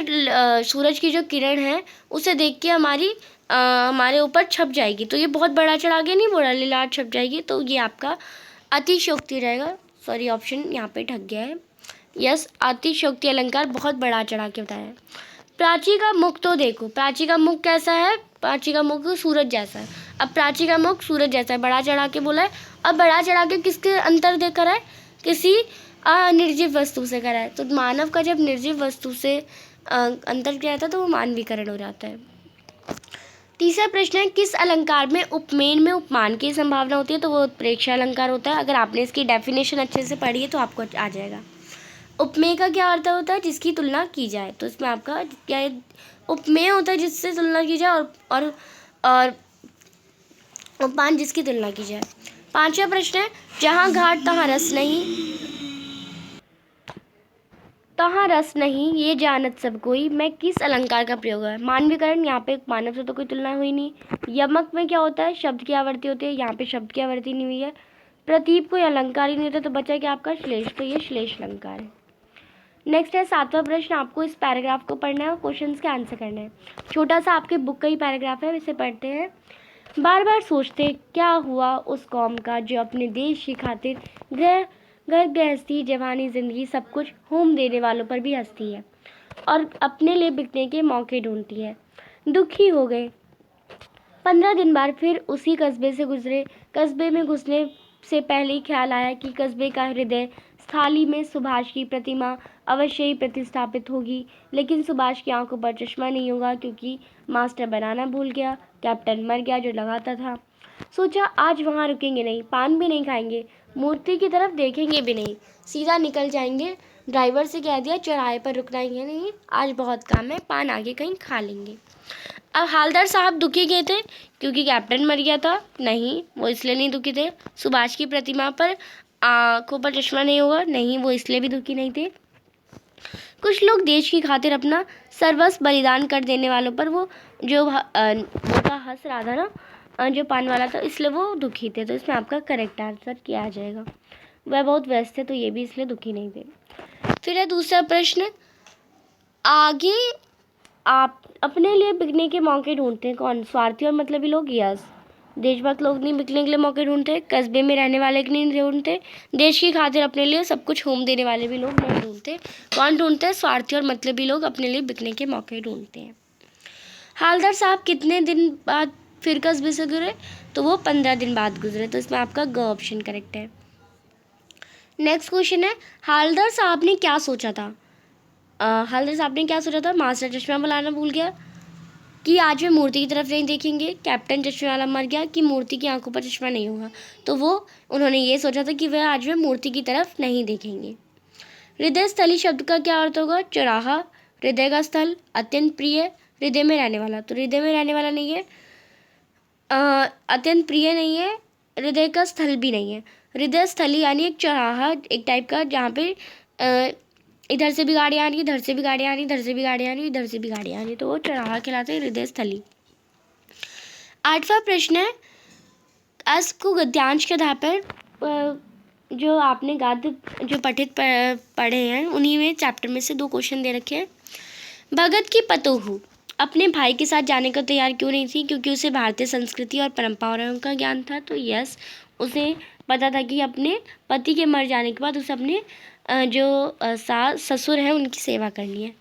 सूरज की जो किरण है उसे देख के हमारे ऊपर छप जाएगी, तो ये बहुत बड़ा चढ़ा के नहीं बोला लीलार छप जाएगी, तो ये आपका अतिशयोक्ति रहेगा। सॉरी ऑप्शन यहाँ पे ढक गया है, यस अतिशयोक्ति अलंकार बहुत बड़ा चढ़ा के बताया है। प्राची का मुख तो देखो, प्राची का मुख कैसा है, प्राची का मुख सूरज जैसा है। अब प्राची का मुख सूरज जैसा है, बड़ा चढ़ा के बोला है, अब बड़ा चढ़ा के किसके अंतर दे करा है, किसी निर्जीव वस्तु से करा है, तो मानव का जब निर्जीव वस्तु से अंतर किया जाता है तो वो मानवीकरण हो जाता है। तीसरा प्रश्न है, किस अलंकार में उपमेय में उपमान की संभावना होती है, तो वो उत्प्रेक्षा अलंकार होता है। अगर आपने इसकी डेफिनेशन अच्छे से पढ़ी है तो आपको आ जाएगा। उपमेय का क्या अर्थ होता है, जिसकी तुलना की जाए, तो इसमें आपका क्या है, उपमेय होता है जिससे तुलना की जाए, और उपमान जिसकी तुलना की जाए। पांचवा प्रश्न है, जहाँ घाट तहाँ रस नहीं, तहाँ रस नहीं ये जानत सब कोई, मैं किस अलंकार का प्रयोग है, मानवीकरण, यहाँ पे मानव से तो कोई तुलना हुई नहीं। यमक में क्या होता है, शब्द की आवर्ती होती है, यहाँ पे शब्द की आवर्ती नहीं हुई है। प्रतीप कोई अलंकार ही नहीं होता, तो बचा क्या आपका श्लेष, तो ये श्लेष अलंकार है। नेक्स्ट है सातवां प्रश्न, आपको इस पैराग्राफ को पढ़ना है और क्वेश्चंस के आंसर करना है। छोटा सा आपके बुक का ही पैराग्राफ है, इसे पढ़ते हैं। बार बार सोचते क्या हुआ उस कौम का जो अपने देश की खातिर घर गृहस्थी जवानी जिंदगी सब कुछ होम देने वालों पर भी हंसती है और अपने लिए बिकने के मौके ढूंढती है। दुखी हो गए 15 दिन बाद फिर उसी कस्बे से गुजरे। कस्बे में घुसने से पहले ही ख्याल आया कि कस्बे का हृदय थाली में सुभाष की प्रतिमा अवश्य ही प्रतिस्थापित होगी, लेकिन सुभाष की आंखों पर चश्मा नहीं होगा क्योंकि मास्टर बनाना भूल गया, कैप्टन मर गया जो लगाता था। सोचा आज वहाँ रुकेंगे नहीं, पान भी नहीं खाएंगे, मूर्ति की तरफ देखेंगे भी नहीं, सीधा निकल जाएंगे। ड्राइवर से कह दिया चौराहे पर रुकना ही है नहीं, आज बहुत काम है, पान आगे कहीं खा लेंगे। अब हालदार साहब दुखी गए थे क्योंकि कैप्टन मर गया था, नहीं वो इसलिए नहीं दुखी थे। सुभाष की प्रतिमा पर आंखों पर चश्मा नहीं होगा, नहीं वो इसलिए भी दुखी नहीं थे। कुछ लोग देश की खातिर अपना सर्वस्व बलिदान कर देने वालों पर वो जो हंस रहा था ना, जो पान वाला था, इसलिए वो दुखी थे, तो इसमें आपका करेक्ट आंसर क्या आ जाएगा। वह बहुत व्यस्त थे तो ये भी इसलिए दुखी नहीं थे। फिर है दूसरा प्रश्न, आगे आप अपने लिए बिकने के मौके ढूंढते हैं, कौन, स्वार्थी और मतलबी लोग, यस देशभक्त लोग नहीं बिकने के लिए मौके ढूंढते, कस्बे में रहने वाले नहीं ढूंढते, देश की खातिर अपने लिए सब कुछ होम देने वाले भी लोग नहीं ढूंढते, कौन ढूंढते हैं, स्वार्थी और मतलबी लोग अपने लिए बिकने के मौके ढूंढते हैं। हालदार साहब कितने दिन बाद फिर कस्बे से गुजरे, तो वो 15 दिन बाद गुजरे, तो इसमें आपका ग ऑप्शन करेक्ट है। नेक्स्ट क्वेश्चन है, हालदार साहब ने क्या सोचा था, हालदार साहब ने क्या सोचा था, मास्टर चश्मा बुलाना भूल गया, कि आज वे मूर्ति की तरफ नहीं देखेंगे, कैप्टन चश्मे वाला मर गया, कि मूर्ति की आंखों पर चश्मा नहीं होगा, तो वो उन्होंने ये सोचा था कि वह आज वे मूर्ति की तरफ नहीं देखेंगे। हृदय स्थली शब्द का क्या अर्थ होगा, चौराहा, हृदय का स्थल, अत्यंत प्रिय, हृदय में रहने वाला, तो हृदय में रहने वाला नहीं है, अत्यंत प्रिय नहीं है, हृदय का स्थल भी नहीं है। हृदय स्थली यानी एक चौराहा, एक टाइप का जहाँ पे इधर से भी गाड़ियाँ आ रही, इधर से भी गाड़ियाँ आ रही, इधर से भी गाड़ियाँ आ रही, इधर से भी गाड़ियाँ आ रही, तो वो चौराहा कहलाते हैं, हृदय स्थली। आठवां प्रश्न है, अस को गद्यांश के आधार पर जो आपने गद्य जो पढ़े हैं उन्हीं में चैप्टर में से 2 क्वेश्चन दे रखे हैं। भगत की पतोहू, अपने भाई के साथ जाने को तैयार क्यों नहीं थी? क्योंकि उसे भारतीय संस्कृति और परंपराओं का ज्ञान था। तो यस, उसे पता था कि अपने पति के मर जाने के बाद उसे अपने जो सास ससुर हैं उनकी सेवा करनी है।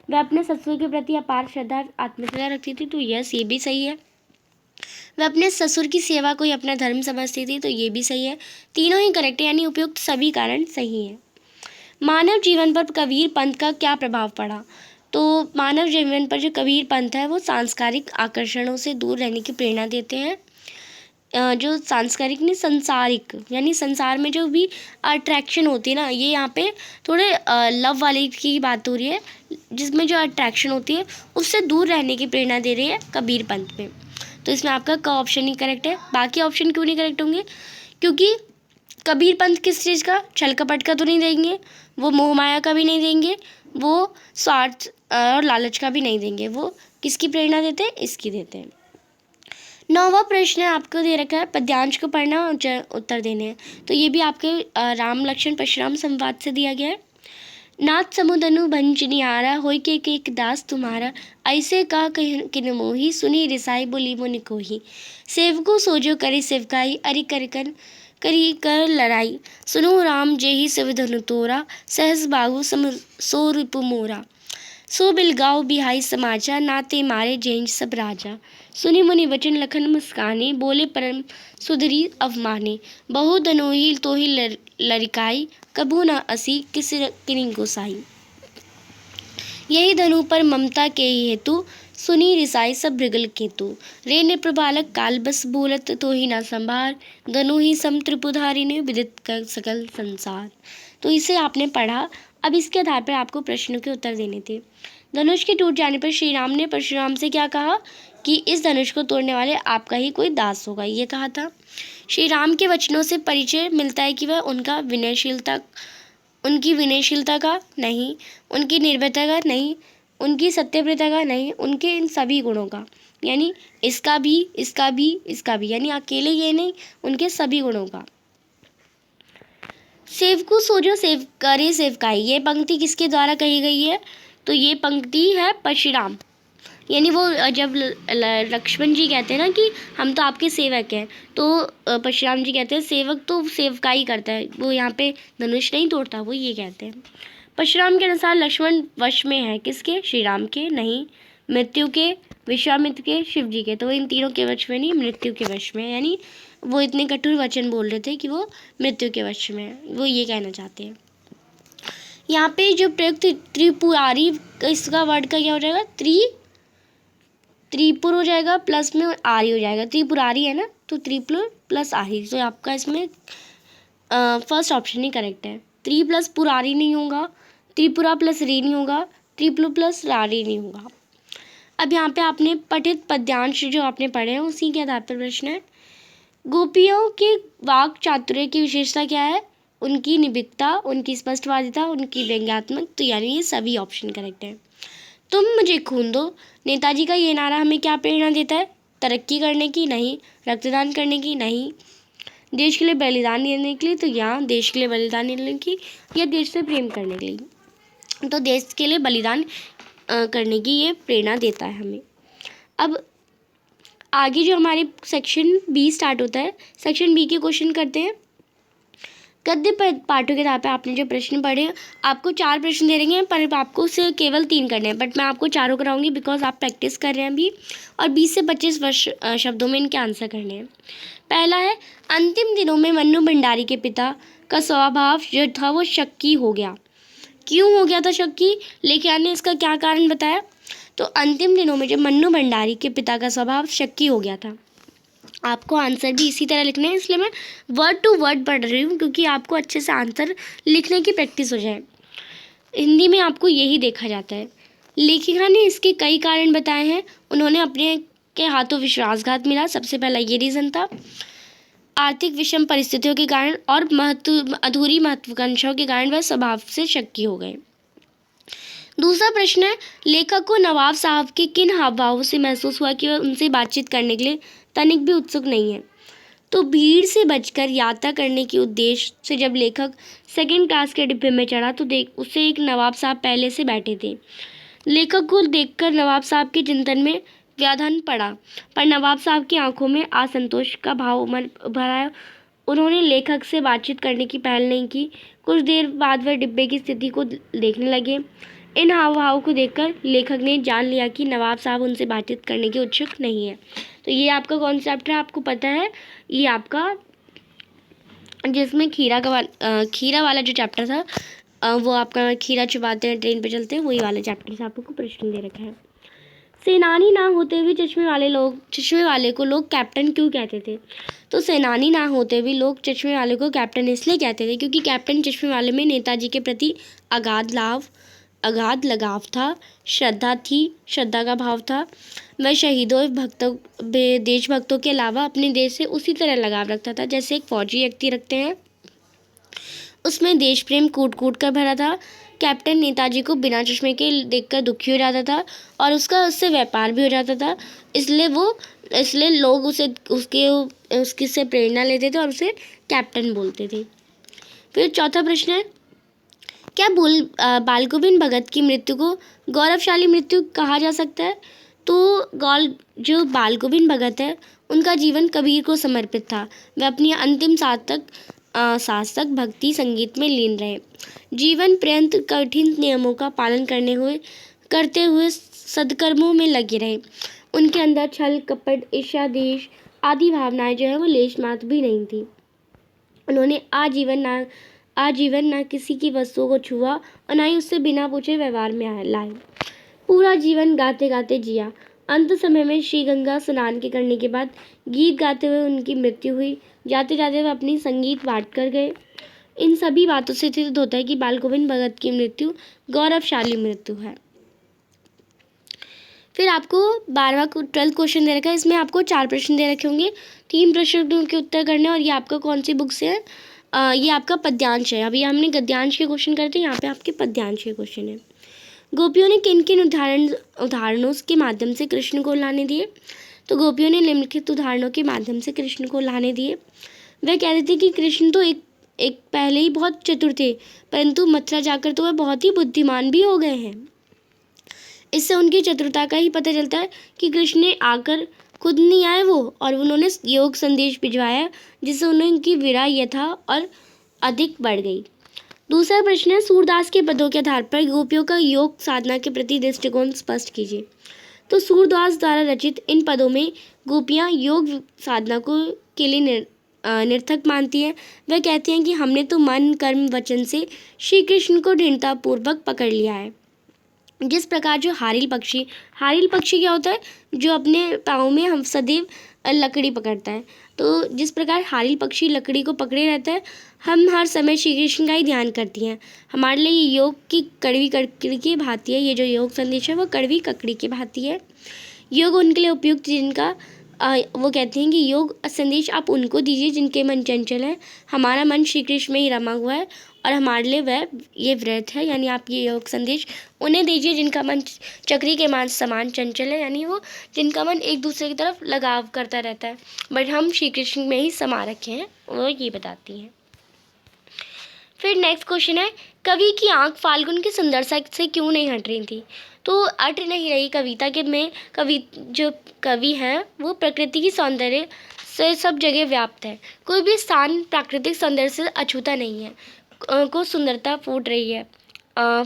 वह अपने ससुर के प्रति अपार श्रद्धा आत्मश्रद्धा रखती थी। तो यस, ये भी सही है। वह अपने ससुर की सेवा को ही अपना धर्म समझती थी। तो ये भी सही है। तीनों ही करेक्ट है, यानी उपयुक्त सभी कारण सही है। मानव जीवन पर कबीर पंथ का क्या प्रभाव पड़ा? तो मानव जीवन पर जो कबीर पंथ है वो सांस्कारिक आकर्षणों से दूर रहने की प्रेरणा देते हैं। जो सांस्कारिक नहीं, संसारिक, यानी संसार में जो भी अट्रैक्शन होती है ना, ये यहाँ पे थोड़े लव वाली की बात हो रही है, जिसमें जो अट्रैक्शन होती है उससे दूर रहने की प्रेरणा दे रही है कबीर पंथ में। तो इसमें आपका क ऑप्शन ही करेक्ट है। बाकी ऑप्शन क्यों नहीं करेक्ट होंगे? क्योंकि कबीर पंथ किस चीज़ का, छल कपट का तो नहीं देंगे, वो मोह माया का भी नहीं देंगे, वो स्वार्थ और लालच का भी नहीं देंगे। वो किसकी प्रेरणा देते हैं? इसकी देते हैं। 9वां प्रश्न आपको दे रखा है पद्यांश को पढ़ना और उत्तर देने हैं। तो ये भी आपके राम लक्ष्मण परशुराम संवाद से दिया गया है। नाथ समुदनु भंज निहारा होय के एक दास तुम्हारा, ऐसे का किन मोही सुनी रिसाई बोली मुनि कोही, सेवको सोजो करे सेवकाई अरि करी कर लड़ाई, सुनो राम जेहि शिव धनु तोरा, सहस बाहु सम सो रिपु मोरा, सो बिलगाओ बिहाई समाचा, नाते मारे जेंज सब राजा, सुनि मुनि वचन लखन मुस्काने, बोले परम सुधरी अवमाने, बहु धनोही तोहि लरिकाई, कबू न असी किनी गोसाई, यही धनु पर ममता के ही हेतु, सुनी रिसाई सब भृगल केतु, रे निप्रबालक काल बस बोलत तो ही ना संभार, धनु ही सम त्रिपुधारी ने विदित कर सकल संसार। तो इसे आपने पढ़ा। अब इसके आधार पर आपको प्रश्नों के उत्तर देने थे। धनुष के टूट जाने पर श्री राम ने परशुराम से क्या कहा? कि इस धनुष को तोड़ने वाले आपका ही कोई दास होगा, ये कहा था। श्री राम के वचनों से परिचय मिलता है कि वह उनकी विनयशीलता का नहीं, उनकी निर्भयता का नहीं, उनकी सत्यव्रता का नहीं, उनके इन सभी गुणों का, यानी इसका भी, इसका भी, इसका भी, यानी अकेले ये नहीं, उनके सभी गुणों का। सेवकु सोजो सेव करे सेवकाई, ये पंक्ति किसके द्वारा कही गई है? तो ये पंक्ति है परशुराम, यानी वो जब लक्ष्मण जी कहते हैं ना कि हम तो आपके सेवक हैं, तो परशुराम जी कहते हैं सेवक तो सेवकाई करता है, वो यहाँ पे धनुष नहीं तोड़ता, वो ये कहते हैं। परशुराम के अनुसार लक्ष्मण वश में है किसके? श्री राम के नहीं, मृत्यु के, विश्वामित्र के, शिव जी के। तो इन तीनों के वश में नहीं, मृत्यु के वश में, यानी वो इतने कठोर वचन बोल रहे थे कि वो मृत्यु के वश में है, वो ये कहना चाहते हैं। यहाँ पे जो प्रयुक्त त्रिपुरारी, इसका वर्ड का क्या हो जाएगा? त्रिपुर हो जाएगा, प्लस में आरी हो जाएगा। त्रिपुरारी है ना, तो त्रिपुर प्लस आरी। तो आपका इसमें फर्स्ट ऑप्शन ही करेक्ट है। त्रि प्लस पुरारी नहीं होगा, त्रिपुरा प्लस री नहीं होगा, त्रिपुर प्लस रारी नहीं होगा। अब यहाँ पे आपने पठित पद्यांश जो आपने पढ़े हैं उसी के आधार पर प्रश्न है। गोपियों के वाक चातुर्य की विशेषता क्या है? उनकी निबिकता, उनकी स्पष्टवादिता, उनकी व्यंग्यात्मक। तो यानी ये सभी ऑप्शन करेक्ट है। तुम मुझे खून दो, नेताजी का ये नारा हमें क्या प्रेरणा देता है? तरक्की करने की नहीं, रक्तदान करने की नहीं, देश के लिए बलिदान देने के लिए। तो यहाँ देश के लिए बलिदान देने की या देश से प्रेम करने के लिए, तो देश के लिए बलिदान करने की ये प्रेरणा देता है हमें। अब आगे जो हमारे सेक्शन बी स्टार्ट होता है, सेक्शन बी के क्वेश्चन करते हैं। गद्य पाठों के आधार पर आपने जो प्रश्न पढ़े, आपको 4 प्रश्न दे रहेंगे, पर आपको उसे केवल 3 करने हैं, बट मैं आपको चारों कराऊंगी बिकॉज आप प्रैक्टिस कर रहे हैं अभी, और 20 से 25 शब्दों में इनके आंसर करने हैं। पहला है, अंतिम दिनों में मन्नू भंडारी के पिता का स्वभाव जो था वो शक्की हो गया। क्यों हो गया था शक्की? लेखिका ने इसका क्या कारण बताया? तो अंतिम दिनों में जो मन्नू भंडारी के पिता का स्वभाव शक्की हो गया था। आपको आंसर भी इसी तरह लिखना है, इसलिए मैं वर्ड टू वर्ड पढ़ रही हूँ क्योंकि आपको अच्छे से आंसर लिखने की प्रैक्टिस हो जाए। हिंदी में आपको यही देखा जाता है। लेखिका ने इसके कई कारण बताए हैं। उन्होंने अपने के हाथों विश्वासघात मिला, सबसे पहला ये रीज़न था। आर्थिक विषम परिस्थितियों के कारण और अधूरी महत्वाकांक्षाओं के कारण वह स्वभाव से शक्की हो गए। दूसरा प्रश्न है, लेखक को नवाब साहब के किन हाव भावों से महसूस हुआ कि वह उनसे बातचीत करने के लिए तनिक भी उत्सुक नहीं है? तो भीड़ से बचकर यात्रा करने के उद्देश्य से जब लेखक 2nd क्लास के डिब्बे में चढ़ा तो उससे एक नवाब साहब पहले से बैठे थे। लेखक को देखकर नवाब साहब के चिंतन में व्यवधान पड़ा, पर नवाब साहब की आंखों में असंतोष का भाव उभर आया। उन्होंने लेखक से बातचीत करने की पहल नहीं की। कुछ देर बाद वह डिब्बे की स्थिति को देखने लगे। इन हाव भाव को देखकर लेखक ने जान लिया कि नवाब साहब उनसे बातचीत करने के इच्छुक नहीं है। तो ये आपका कौन सा चैप्टर है आपको पता है? ये आपका जिसमें खीरा वाला जो चैप्टर था, वो आपका खीरा चुबाते हैं ट्रेन पे चलते हैं, वही वाला चैप्टर से आपको प्रश्न दे रखा है। सेनानी ना होते हुए चश्मे वाले को लोग कैप्टन क्यों कहते थे? तो सेनानी ना होते हुए लोग चश्मे वाले को कैप्टन इसलिए कहते थे क्योंकि कैप्टन चश्मे वाले में नेताजी के प्रति अगाध लगाव था, श्रद्धा का भाव था। वह शहीदों देशभक्तों के अलावा अपने देश से उसी तरह लगाव रखता था जैसे एक फौजी व्यक्ति रखते हैं। उसमें देश प्रेम कूट कूट कर भरा था। कैप्टन नेताजी को बिना चश्मे के देखकर दुखी हो जाता था और उससे व्यापार भी हो जाता था, इसलिए लोग उसकी से प्रेरणा लेते थे और उसे कैप्टन बोलते थे। फिर चौथा प्रश्न है, क्या बाल गोविंद भगत की मृत्यु को गौरवशाली मृत्यु कहा जा सकता है? तो जो बाल गोविंद भगत है उनका जीवन कबीर को समर्पित था। वह अपनी अंतिम सांस तक भक्ति संगीत में लीन रहे। जीवन पर्यंत कठिन नियमों का पालन करते हुए सद्कर्मों में लगे रहे। उनके अंदर छल कपट ईर्ष्या द्वेष आदि भावनाएं जो है वो लेश मात्र भी नहीं थी। उन्होंने आजीवन ना किसी की वस्तुओं को छुआ और ना ही उससे बिना पूछे व्यवहार में लाए। पूरा जीवन गाते गाते जिया। अंत समय में श्री गंगा स्नान के करने के बाद गीत गाते हुए उनकी मृत्यु हुई। जाते जाते वह अपनी संगीत बांट कर गए। इन सभी बातों से सिद्ध होता है कि बाल गोविंद भगत की मृत्यु गौरवशाली मृत्यु है। फिर आपको 12वां क्वेश्चन दे रखा है। इसमें आपको 4 प्रश्न दे रखे होंगे, 3 प्रश्नों के उत्तर करने। और ये आपका कौन सी बुक से है? ये आपका पद्यांश है। अभी हमने गद्यांश के क्वेश्चन करते हैं, यहाँ पे आपके पद्यांश के क्वेश्चन है। गोपियों ने किन किन उदाहरणों के माध्यम से कृष्ण को लाने दिए? तो गोपियों ने निम्नलिखित उदाहरणों के माध्यम से कृष्ण को लाने दिए। वह कहते थे कि कृष्ण तो एक पहले ही बहुत चतुर थे, परंतु मथुरा जाकर तो वह बहुत ही बुद्धिमान भी हो गए हैं। इससे उनकी चतुरता का ही पता चलता है कि कृष्ण ने आकर खुद नहीं आए वो, और उन्होंने योग संदेश भिजवाया जिससे उनकी वीरा यथा और अधिक बढ़ गई। दूसरा प्रश्न है, सूरदास के पदों के आधार पर गोपियों का योग साधना के प्रति दृष्टिकोण स्पष्ट कीजिए। तो सूरदास द्वारा रचित इन पदों में गोपियाँ योग साधना के लिए निर्थक मानती हैं। वह कहती हैं कि हमने तो मन कर्म वचन से श्री कृष्ण को दृढ़तापूर्वक पकड़ लिया है। जिस प्रकार जो हारिल पक्षी क्या होता है? जो अपने पाँव में हम सदैव लकड़ी पकड़ता है। तो जिस प्रकार हारिल पक्षी लकड़ी को पकड़े रहता है, हम हर समय श्री कृष्ण का ही ध्यान करती हैं। हमारे लिए ये योग की कड़वी ककड़ी की भांति है। ये जो योग संदेश है वो कड़वी ककड़ी की भांति है। योग उनके लिए उपयुक्त जिनका वो कहते हैं कि योग संदेश आप उनको दीजिए जिनके मन चंचल है। हमारा मन श्री कृष्ण में ही रमा हुआ है और हमारे लिए वह ये व्रत है, यानी आप ये योग संदेश उन्हें दीजिए जिनका मन चक्री के समान चंचल है, यानी वो जिनका मन एक दूसरे की तरफ लगाव करता रहता है, बट हम श्री कृष्ण में ही समा रखे हैं, वो ये बताती हैं। फिर नेक्स्ट क्वेश्चन है, कवि की आंख फाल्गुन की सुंदरता से क्यों नहीं हट रही थी? तो हट नहीं रही कविता के में जो कवि है वो प्रकृति की सौंदर्य से सब जगह व्याप्त है। कोई भी स्थान प्राकृतिक सौंदर्य से अछूता नहीं है। को सुंदरता फूट रही है,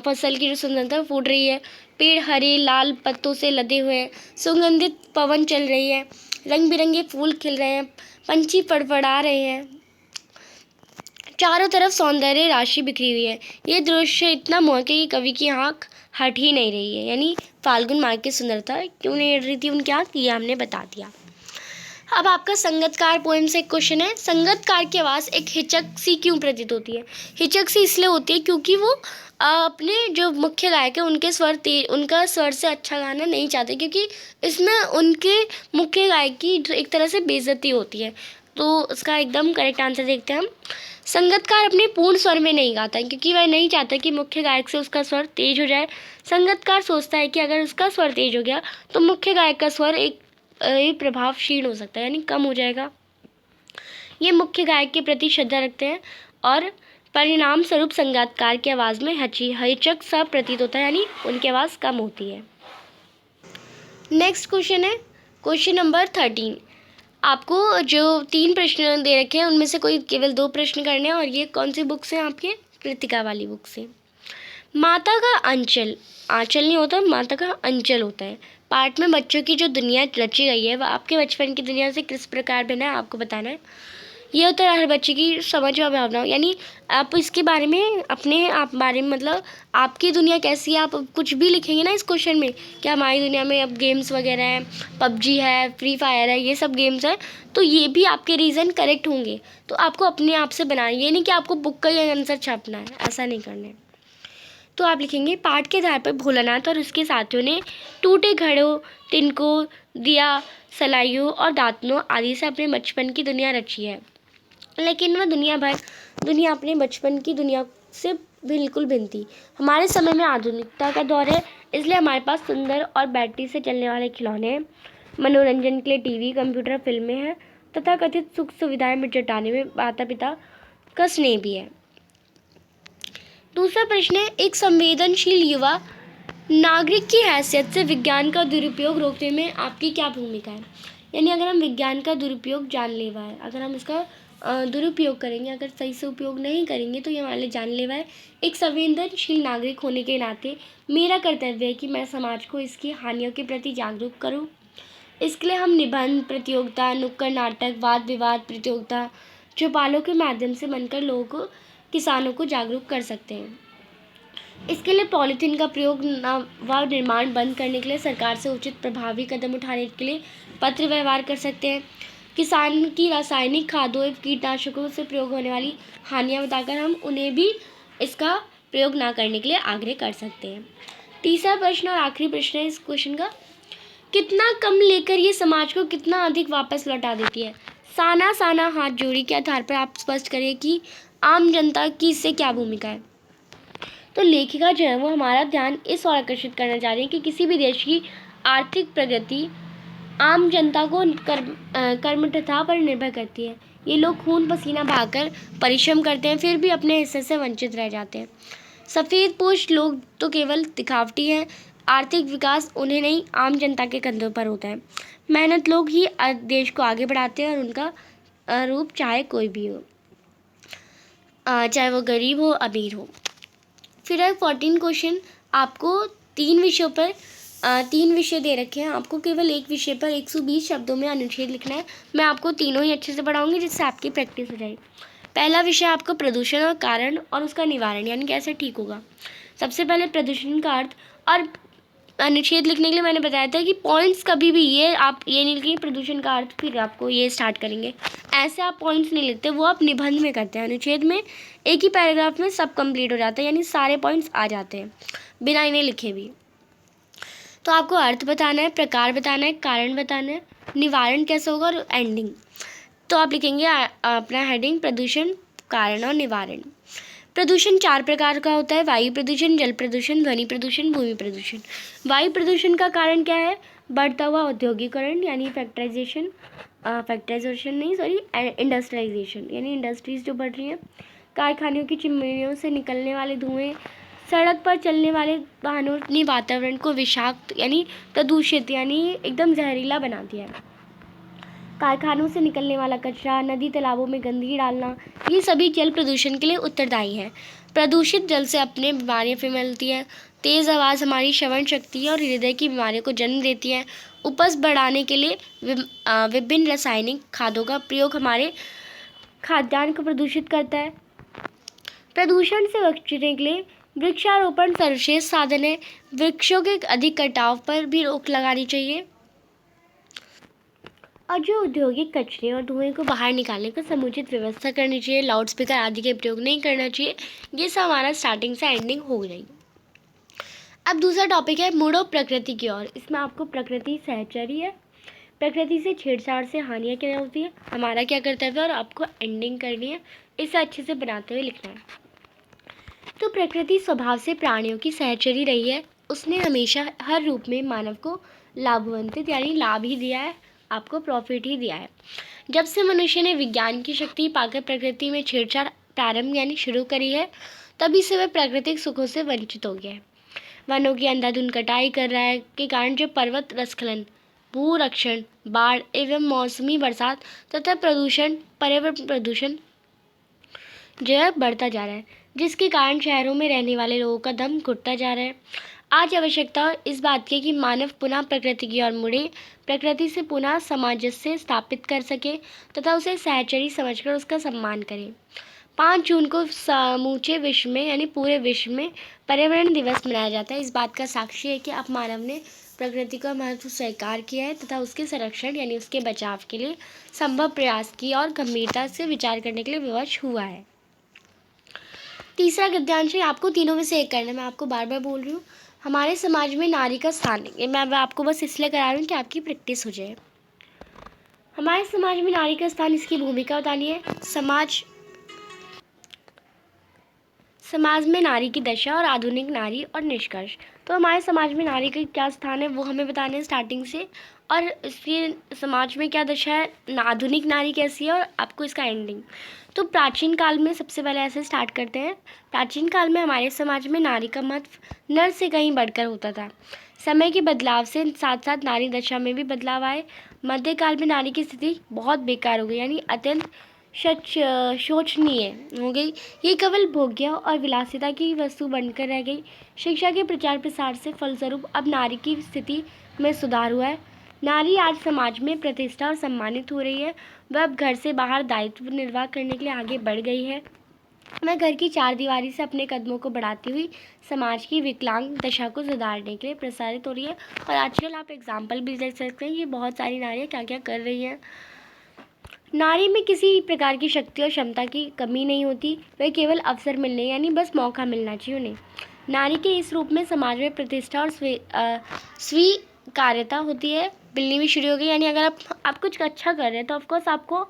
फसल की जो सुंदरता फूट रही है। पेड़ हरे लाल पत्तों से लदे हुए हैं, सुगंधित पवन चल रही है, रंग बिरंगे फूल खिल रहे हैं, पंछी फड़फड़ा रहे हैं, चारों तरफ सौंदर्य राशि बिखरी हुई है। ये दृश्य इतना मोहक है कि कवि की आँख हट ही नहीं रही है। यानी फाल्गुन माह की सुंदरता क्यों नहीं हट रही थी उनकी आँख, ये हमने बता दिया। अब आपका संगतकार पोएम से एक क्वेश्चन है, संगतकार की आवाज़ एक हिचक सी क्यों प्रतीत होती है? हिचक सी इसलिए होती है क्योंकि वो अपने जो मुख्य गायक है उनका स्वर से अच्छा गाना नहीं चाहते, क्योंकि इसमें उनके मुख्य गायक की एक तरह से बेइज्जती होती है। तो उसका एकदम करेक्ट आंसर देखते हैं हम। संगतकार अपने पूर्ण स्वर में नहीं गाता है क्योंकि वह नहीं चाहता कि मुख्य गायक से उसका स्वर तेज हो जाए। संगतकार सोचता है कि अगर उसका स्वर तेज हो गया तो मुख्य गायक का स्वर एक प्रभावशील हो सकता है, यानी कम हो जाएगा। ये मुख्य गायक के प्रति श्रद्धा रखते हैं और परिणाम स्वरूप संगीतकार की आवाज़ में हचक सा प्रतीत होता है, यानी उनकी आवाज़ कम होती है। नेक्स्ट क्वेश्चन है क्वेश्चन नंबर 13। आपको जो 3 प्रश्न दे रखे हैं उनमें से कोई केवल 2 प्रश्न करने हैं, और ये कौन सी बुक से हैं आपके? कृतिका वाली बुक से। माता का अंचल, आंचल नहीं होता, माता का अंचल होता है। पाठ में बच्चों की जो दुनिया रची गई है वह आपके बचपन की दुनिया से किस प्रकार भिन्न है, आपको बताना है। ये होता है हर बच्चे की समझ और भावना, यानी आप इसके बारे में अपने आप बारे में, मतलब आपकी दुनिया कैसी है, आप कुछ भी लिखेंगे ना इस क्वेश्चन में कि हमारी दुनिया में अब गेम्स वगैरह हैं, पबजी है, फ्री फायर है, ये सब गेम्स हैं, तो ये भी आपके रीज़न करेक्ट होंगे। तो आपको अपने आप से बनाना, ये नहीं कि आपको बुक का ही आंसर छापना है, ऐसा नहीं करना है। तो आप लिखेंगे पाठ के आधार पर भोलानाथ और उसके साथियों ने टूटे घड़ों, तिनकों, दिया सलाइयों और दातनों आदि से अपने बचपन की दुनिया रची है, लेकिन वह दुनिया अपने बचपन की दुनिया से बिल्कुल भिन्न थी। हमारे समय में आधुनिकता का दौर है, इसलिए हमारे पास सुंदर और बैटरी से चलने वाले खिलौने हैं, मनोरंजन के लिए टीवी, कंप्यूटर, फिल्में हैं तथा कथित सुख सुविधाएं में जुटाने में माता पिता का स्नेह भी है। दूसरा प्रश्न है, एक संवेदनशील युवा नागरिक की हैसियत से विज्ञान का दुरुपयोग रोकने में आपकी क्या भूमिका है? यानी अगर हम विज्ञान का दुरुपयोग जानलेवा है, अगर हम इसका दुरुपयोग करेंगे, अगर सही से उपयोग नहीं करेंगे तो ये हमारे लिए जानलेवा है। एक संवेदनशील नागरिक होने के नाते मेरा कर्तव्य है कि मैं समाज को इसकी हानियों के प्रति जागरूक करूं। इसके लिए हम निबंध प्रतियोगिता, नुक्कड़ नाटक, वाद विवाद प्रतियोगिता, चौपालों के माध्यम से बनकर लोगों को, किसानों को जागरूक कर सकते हैं। इसके लिए पॉलीथीन का प्रयोग व निर्माण बंद करने के लिए सरकार से उचित प्रभावी कदम उठाने के लिए पत्र व्यवहार कर सकते हैं। किसान की रासायनिक खादों एवं कीटनाशकों से प्रयोग होने वाली हानियां बताकर हम उन्हें भी इसका प्रयोग ना करने के लिए आग्रह कर सकते हैं। तीसरा प्रश्न और आखिरी प्रश्न है इस क्वेश्चन का, कितना कम लेकर ये समाज को कितना अधिक वापस लौटा देती है? साना साना हाथ जोड़ी के आधार पर आप स्पष्ट करिए कि आम जनता की इससे क्या भूमिका है। तो लेखिका जो है वो हमारा ध्यान इस ओर आकर्षित करना चाह रही है कि किसी भी देश की आर्थिक प्रगति आम जनता को कर्मठता पर निर्भर करती है। ये लोग खून पसीना बहाकर परिश्रम करते हैं, फिर भी अपने हिस्से से वंचित रह जाते हैं। सफ़ेद पोश लोग तो केवल दिखावटी हैं, आर्थिक विकास उन्हें नहीं, आम जनता के कंधों पर होता है। मेहनत लोग ही देश को आगे बढ़ाते हैं, और उनका रूप चाहे कोई भी हो, चाहे वो गरीब हो अमीर हो। फिर है 14 क्वेश्चन, आपको 3 विषयों पर 3 विषय दे रखे हैं, आपको केवल एक विषय पर 120 शब्दों में अनुच्छेद लिखना है। मैं आपको तीनों ही अच्छे से पढ़ाऊंगी जिससे आपकी प्रैक्टिस हो जाएगी। पहला विषय आपको प्रदूषण और कारण और उसका निवारण, यानी कैसे ठीक होगा। सबसे पहले प्रदूषण का अर्थ, और अनुच्छेद लिखने के लिए मैंने बताया था कि पॉइंट्स कभी भी ये आप ये नहीं लिखेंगे प्रदूषण का अर्थ फिर आपको ये स्टार्ट करेंगे, ऐसे आप पॉइंट्स नहीं लिखते, वो आप निबंध में करते हैं। अनुच्छेद में एक ही पैराग्राफ में सब कंप्लीट हो जाता है, यानी सारे पॉइंट्स आ जाते हैं बिना इन्हें लिखे भी। तो आपको अर्थ बताना है, प्रकार बताना है, कारण बताना है, निवारण कैसे होगा और एंडिंग। तो आप लिखेंगे अपना हेडिंग प्रदूषण, कारण और निवारण। प्रदूषण 4 प्रकार का होता है, वायु प्रदूषण, जल प्रदूषण, ध्वनि प्रदूषण, भूमि प्रदूषण। वायु प्रदूषण का कारण क्या है? बढ़ता हुआ औद्योगिकरण, यानी इंडस्ट्रियलाइजेशन, यानी इंडस्ट्रीज जो बढ़ रही हैं, कारखानों की चिमनियों से निकलने वाले धुएं, सड़क पर चलने वाले वाहनों ने वातावरण को विषाक्त यानी प्रदूषित यानी एकदम जहरीला बना दिया है। कारखानों से निकलने वाला कचरा, नदी तालाबों में गंदगी डालना, ये सभी जल प्रदूषण के लिए उत्तरदायी है। प्रदूषित जल से अपने बीमारियां फैलती हैं। तेज़ आवाज़ हमारी श्रवण शक्ति और हृदय की बीमारियों को जन्म देती है। उपज बढ़ाने के लिए विभिन्न रासायनिक खादों का प्रयोग हमारे खाद्यान्न को प्रदूषित करता है। प्रदूषण से बचने के लिए वृक्षारोपण सर्वश्रेष्ठ साधन है। वृक्षों के अधिक कटाव पर भी रोक लगानी चाहिए, और जो औद्योगिक कचरे और धुएं को बाहर निकालने का समुचित व्यवस्था करनी चाहिए। लाउडस्पीकर आदि के प्रयोग नहीं करना चाहिए। ये सब हमारा स्टार्टिंग से एंडिंग हो जाएगी। अब दूसरा टॉपिक है मुड़ो प्रकृति की ओर। इसमें आपको प्रकृति सहचरी है, प्रकृति से छेड़छाड़ से हानियाँ क्या होती है, हमारा क्या कर्तव्य है, और आपको एंडिंग करनी है। इसे अच्छे से बनाते हुए लिखना है। तो प्रकृति स्वभाव से प्राणियों की सहचरी रही है। उसने हमेशा हर रूप में मानव को लाभवंतित यानी लाभ ही दिया है, आपको प्रॉफिट ही दिया है। जब से मनुष्य ने विज्ञान की शक्ति पाकर प्रकृति में छेड़छाड़ प्रारंभ यानी शुरू करी है, तभी से वह प्राकृतिक सुखों से वंचित हो गया है। वनों की अंधाधुंध कटाई कर रहा है के कारण जो पर्वत रस्खलन, भूरक्षण, बाढ़ एवं मौसमी बरसात तथा प्रदूषण, पर्यावरण प्रदूषण जो है बढ़ता जा रहा है, जिसके कारण शहरों में रहने वाले लोगों का दम घुटता जा रहा है। आज आवश्यकता इस बात की है कि मानव पुनः प्रकृति की ओर मुड़े, प्रकृति से पुनः सामंजस्य स्थापित कर सके तथा उसे सहचरी समझकर उसका सम्मान करे। 5 जून को समूचे विश्व में यानी पूरे विश्व में पर्यावरण दिवस मनाया जाता है। इस बात का साक्षी है कि अब मानव ने प्रकृति का महत्व स्वीकार किया है तथा उसके संरक्षण यानी उसके बचाव के लिए संभव प्रयास किया और गंभीरता से विचार करने के लिए विवश हुआ है। तीसरा गद्यांश है, आपको तीनों में से एक करना है। मैं आपको बार बार बोल रही हूँ, हमारे समाज में नारी का स्थान है। मैं आपको बस इसलिए करा रही हूँ कि आपकी प्रैक्टिस हो जाए। हमारे समाज में नारी का स्थान, इसकी भूमिका बतानी है। समाज में नारी की दशा और आधुनिक नारी और निष्कर्ष। तो हमारे समाज में नारी का क्या स्थान है वो हमें बताना है स्टार्टिंग से, और इसके समाज में क्या दशा है, आधुनिक नारी कैसी है, और आपको इसका एंडिंग। तो प्राचीन काल में सबसे पहले ऐसे स्टार्ट करते हैं। प्राचीन काल में हमारे समाज में नारी का महत्व नर से कहीं बढ़कर होता था। समय के बदलाव से साथ साथ नारी दशा में भी बदलाव आए। मध्यकाल में नारी की स्थिति बहुत बेकार हो गई, यानी अत्यंत शोचनीय हो गई। ये केवल भोग्य और विलासिता की वस्तु बनकर रह गई। शिक्षा के प्रचार प्रसार से फलस्वरूप अब नारी की स्थिति में सुधार हुआ है। नारी आज समाज में प्रतिष्ठा और सम्मानित हो रही है। वह अब घर से बाहर दायित्व निर्वाह करने के लिए आगे बढ़ गई है। मैं घर की चारदीवारी से अपने कदमों को बढ़ाती हुई समाज की विकलांग दशा को सुधारने के लिए प्रसारित हो रही है। और आजकल आप एग्जाम्पल भी देख सकते हैं, ये बहुत सारी नारियाँ क्या क्या कर रही हैं। नारी में किसी प्रकार की शक्ति और क्षमता की कमी नहीं होती, वह केवल अवसर मिलने यानी बस मौका मिलना चाहिए उन्हें। नारी के इस रूप में समाज में प्रतिष्ठा और स्वीकार्यता होती है। मिलनी भी शुरू हो गई, यानी अगर आप कुछ अच्छा कर रहे हैं तो ऑफकोर्स आपको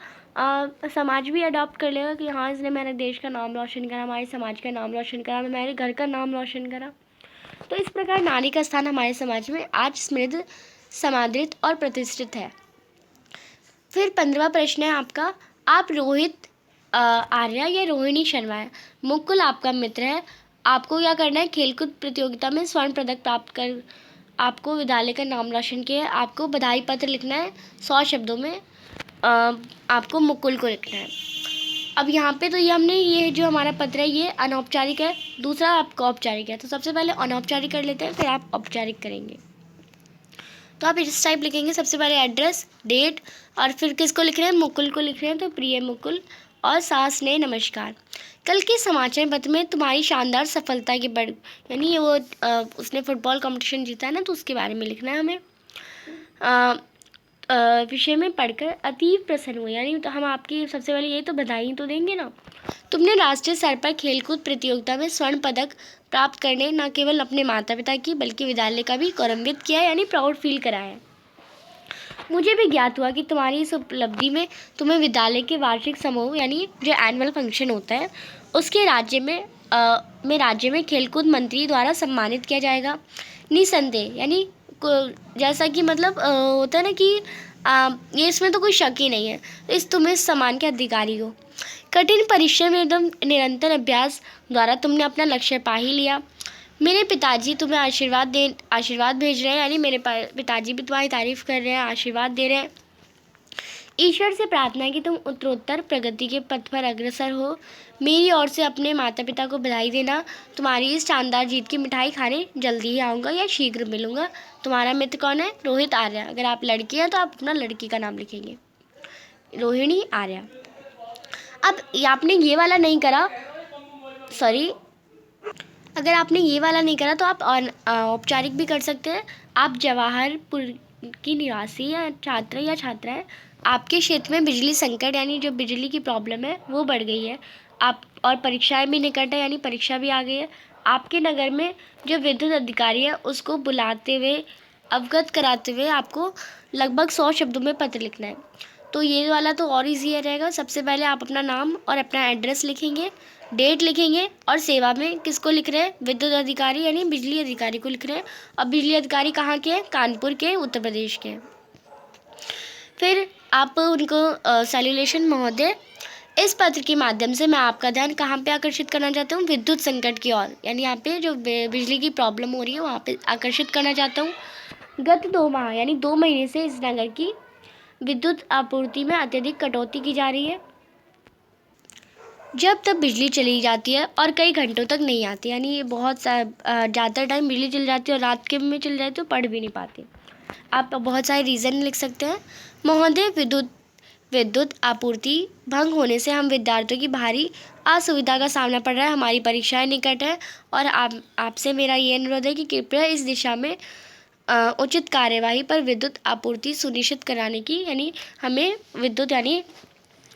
समाज भी अडॉप्ट कर लेगा कि हाँ, इसने मेरे देश का नाम रोशन करा, हमारे समाज का नाम रोशन करा, मेरे घर का नाम रोशन करा। तो इस प्रकार नारी का स्थान हमारे समाज में आज समृद्ध, समादृत और प्रतिष्ठित है। फिर 15वां प्रश्न है आपका, आप रोहित आर्या या रोहिणी शर्मा है। मुकुल आपका मित्र है। आपको क्या करना है, खेलकूद प्रतियोगिता में स्वर्ण पदक प्राप्त कर आपको विद्यालय का नाम रोशन किया है। आपको बधाई पत्र लिखना है 100 शब्दों में। आपको मुकुल को लिखना है। अब यहाँ पे तो ये जो हमारा पत्र है ये अनौपचारिक है, दूसरा आपका औपचारिक है। तो सबसे पहले अनौपचारिक कर लेते हैं, फिर आप औपचारिक करेंगे। तो आप इस टाइप लिखेंगे, सबसे पहले एड्रेस, डेट, और फिर किसको लिख रहे हैं, मुकुल को लिख रहे हैं, तो प्रिय मुकुल और सास ने नमस्कार। कल के समाचार पत्र में तुम्हारी शानदार सफलता के यानी वो उसने फुटबॉल कंपटीशन जीता है ना, तो उसके बारे में लिखना है हमें। विषय में पढ़कर अतीव प्रसन्न हुए, यानी तो हम आपकी सबसे पहले ये तो बधाई तो देंगे ना। तुमने राष्ट्रीय स्तर पर खेलकूद प्रतियोगिता में स्वर्ण पदक प्राप्त करने न केवल अपने माता पिता की बल्कि विद्यालय का भी गौरवान्वित किया, यानी प्राउड फील कराया। मुझे भी ज्ञात हुआ कि तुम्हारी इस उपलब्धि में तुम्हें विद्यालय के वार्षिक समूह यानी जो एनुअल फंक्शन होता है उसके राज्य में खेलकूद मंत्री द्वारा सम्मानित किया जाएगा। निसंदेह, यानी जैसा कि मतलब होता है ना कि ये इसमें तो कोई शक ही नहीं है, तुम इस सम्मान के अधिकारी हो। कठिन परिश्रम एवं निरंतर अभ्यास द्वारा तुमने अपना लक्ष्य पा ही लिया। मेरे पिताजी तुम्हें आशीर्वाद भेज रहे हैं, यानी मेरे पिताजी भी तुम्हारी तारीफ कर रहे हैं, आशीर्वाद दे रहे हैं। ईश्वर से प्रार्थना है कि तुम उत्तरोत्तर प्रगति के पथ पर अग्रसर हो। मेरी ओर से अपने माता पिता को बधाई देना। तुम्हारी इस शानदार जीत की मिठाई खाने जल्दी ही आऊँगा या शीघ्र मिलूँगा। तुम्हारा मित्र कौन है, रोहित आर्या। अगर आप लड़की हैं तो आप अपना लड़की का नाम लिखेंगे, रोहिणी आर्या। अब आपने ये वाला नहीं करा, अगर आपने ये वाला नहीं करा तो आप औपचारिक भी कर सकते हैं। आप जवाहरपुर की निवासी या छात्र या छात्रा है। आपके क्षेत्र में बिजली संकट यानी जो बिजली की प्रॉब्लम है वो बढ़ गई है। और परीक्षाएं भी निकट है, यानी परीक्षा भी आ गई है। आपके नगर में जो विद्युत अधिकारी है उसको बुलाते हुए अवगत कराते हुए आपको लगभग 100 शब्दों में पत्र लिखना है। तो ये वाला तो और ईजी रहेगा। सबसे पहले आप अपना नाम और अपना एड्रेस लिखेंगे, डेट लिखेंगे, और सेवा में किसको लिख रहे हैं, विद्युत अधिकारी यानी बिजली अधिकारी को लिख रहे हैं। और बिजली अधिकारी कहाँ के हैं, कानपुर के, उत्तर प्रदेश के। फिर आप उनको सैल्यूलेशन महोदय, इस पत्र के माध्यम से मैं आपका ध्यान कहाँ पे आकर्षित करना चाहता हूँ? विद्युत संकट की ओर, यानी यहाँ पे जो बिजली की प्रॉब्लम हो रही है वहाँ पे आकर्षित करना चाहता हूँ। गत 2 माह यानी 2 महीने से इस नगर की विद्युत आपूर्ति में अत्यधिक कटौती की जा रही है। जब तक बिजली चली जाती है और कई घंटों तक नहीं आती, यानी ये बहुत ज़्यादा टाइम बिजली चली जाती है और रात के में चली जाती है तो पढ़ भी नहीं पाते। आप बहुत सारे रीज़न लिख सकते हैं। महोदय, विद्युत आपूर्ति भंग होने से हम विद्यार्थियों की भारी असुविधा का सामना पड़ रहा है। हमारी परीक्षाएं निकट है और आपसे मेरा ये अनुरोध है कि कृपया इस दिशा में उचित कार्यवाही पर विद्युत आपूर्ति सुनिश्चित कराने की, यानी हमें विद्युत यानी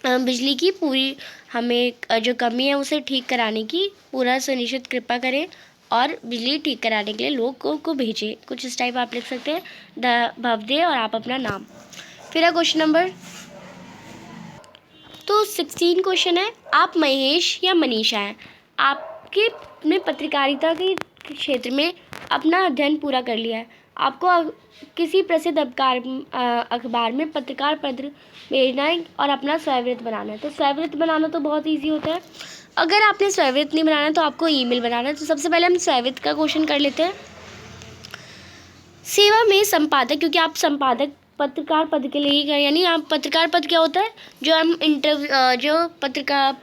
बिजली की पूरी हमें जो कमी है उसे ठीक कराने की पूरा सुनिश्चित कृपा करें और बिजली ठीक कराने के लिए लोगों को भेजें। कुछ इस टाइप आप लिख सकते हैं, भवदे और आप अपना नाम। फिर क्वेश्चन नंबर तो 16 क्वेश्चन है, आप महेश या मनीषा हैं। आपके अपने पत्रकारिता के क्षेत्र में अपना अध्ययन पूरा कर लिया है। आपको किसी प्रसिद्ध अखबार में पत्रकार पत्र भेजना है और अपना स्वयंवृत्त बनाना है। तो स्वयंवृत्त बनाना तो बहुत ईजी होता है। अगर आपने स्वयंवृत्त नहीं बनाना तो आपको ईमेल बनाना है। तो सबसे पहले हम स्वयंवृत्त का क्वेश्चन कर लेते हैं। सेवा में संपादक, क्योंकि आप संपादक पत्रकार पद के लिए ही करें, यानी आप पत्रकार पद क्या होता है, जो हम जो पत्रकार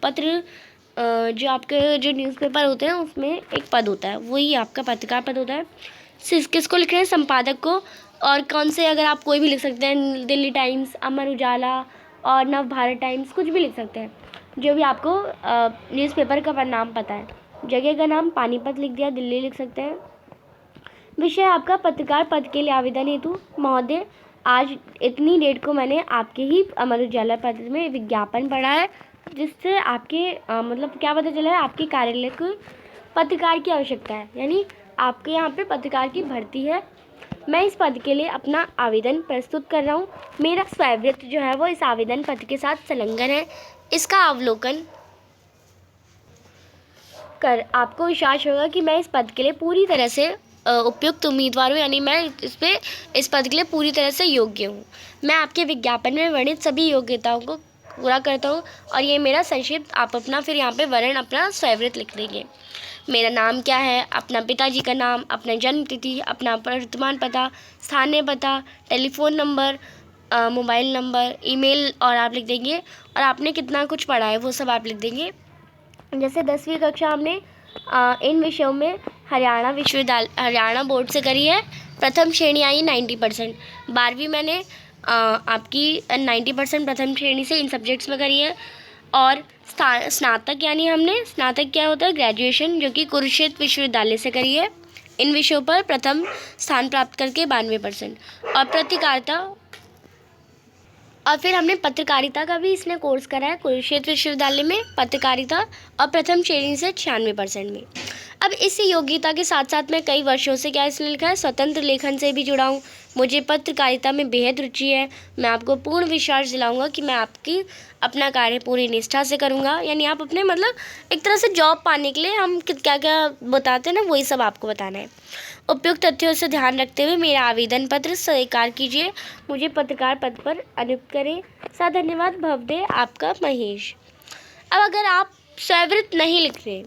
पत्र जो आपके जो न्यूज़पेपर होते हैं उसमें एक पद होता है, वही आपका पत्रकार पद होता है। किसको लिख रहे हैं? संपादक को। और कौन से, अगर आप कोई भी लिख सकते हैं, दिल्ली टाइम्स, अमर उजाला और नव भारत टाइम्स, कुछ भी लिख सकते हैं जो भी आपको न्यूज़पेपर का नाम पता है। जगह का नाम पानीपत लिख दिया, दिल्ली लिख सकते हैं। विषय आपका पत्रकार पद के लिए आवेदन हेतु। महोदय, आज इतनी डेट को मैंने आपके ही अमर उजाला पत्र में विज्ञापन पढ़ा है, जिससे आपके मतलब क्या पता चला है, आपके कार्यालय को पत्रकार की आवश्यकता है, यानी आपके यहाँ पे पत्रकार की भर्ती है। मैं इस पद के लिए अपना आवेदन प्रस्तुत कर रहा हूँ। मेरा स्वयंवृत्त जो है वो इस आवेदन पत्र के साथ संलग्न है। इसका अवलोकन कर आपको विश्वास होगा कि मैं इस पद के लिए पूरी तरह से उपयुक्त उम्मीदवार हूँ, यानी मैं इस पद के लिए पूरी तरह से योग्य हूँ। मैं आपके विज्ञापन में वर्णित सभी योग्यताओं को पूरा करता हूँ। और ये मेरा संक्षिप्त, आप अपना फिर यहाँ पे वर्ण अपना स्वयंवृत्त लिख देंगे। मेरा नाम क्या है, अपना पिताजी का नाम, अपना जन्म तिथि, अपना वर्तमान पता, स्थानीय पता, telephone number, mobile number, email, और आप लिख देंगे। और आपने कितना कुछ पढ़ा है वो सब आप लिख देंगे। जैसे 10वीं कक्षा हमने इन विषयों में हरियाणा बोर्ड से करी है। प्रथम श्रेणी आई 90%। 12वीं मैंने आपकी 90% प्रथम श्रेणी से इन सब्जेक्ट्स में करी है। और स्नातक, यानी हमने स्नातक क्या होता है, ग्रेजुएशन, जो कि कुरुक्षेत्र विश्वविद्यालय से करी है। इन विषयों पर प्रथम स्थान प्राप्त करके 92%। और पत्रकारिता, और फिर हमने पत्रकारिता का भी इसने कोर्स करा है कुरुक्षेत्र विश्वविद्यालय में, पत्रकारिता, और प्रथम श्रेणी से 96% में। अब इस योग्यता के साथ साथ मैं कई वर्षों से, क्या इसने लिखा है, स्वतंत्र लेखन से भी जुड़ा हूँ। मुझे पत्रकारिता में बेहद रुचि है। मैं आपको पूर्ण विश्वास दिलाऊंगा कि मैं आपकी अपना कार्य पूरी निष्ठा से करूँगा। यानी आप अपने मतलब एक तरह से जॉब पाने के लिए हम क्या क्या बताते हैं ना, वही सब आपको बताना है। उपयुक्त तथ्यों से ध्यान रखते हुए मेरा आवेदन पत्र स्वीकार कीजिए। मुझे पत्रकार पद पर नियुक्त करें। साथ धन्यवाद। भवदे, आपका महेश। अब अगर आप स्वयंवृत्त नहीं लिख रहे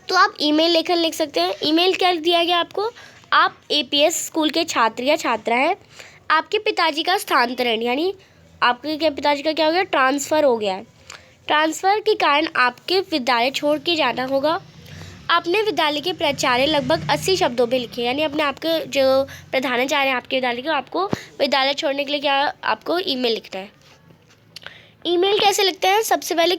तो आप ईमेल लेखन लिख सकते हैं। ईमेल क्या दिया गया आपको, आप एपीएस स्कूल के छात्र या छात्रा हैं। आपके पिताजी का स्थानांतरण, यानी आपके पिताजी का क्या हो गया, ट्रांसफ़र हो गया है। ट्रांसफ़र के कारण आपके विद्यालय छोड़ के जाना होगा। आपने विद्यालय के प्राचार्य लगभग 80 शब्दों में लिखे, यानी अपने आपके जो प्रधानाचार्य हैं आपके विद्यालय के, आपको विद्यालय छोड़ने के लिए क्या आपको ईमेल लिखना है। ईमेल कैसे लिखते हैं, सबसे पहले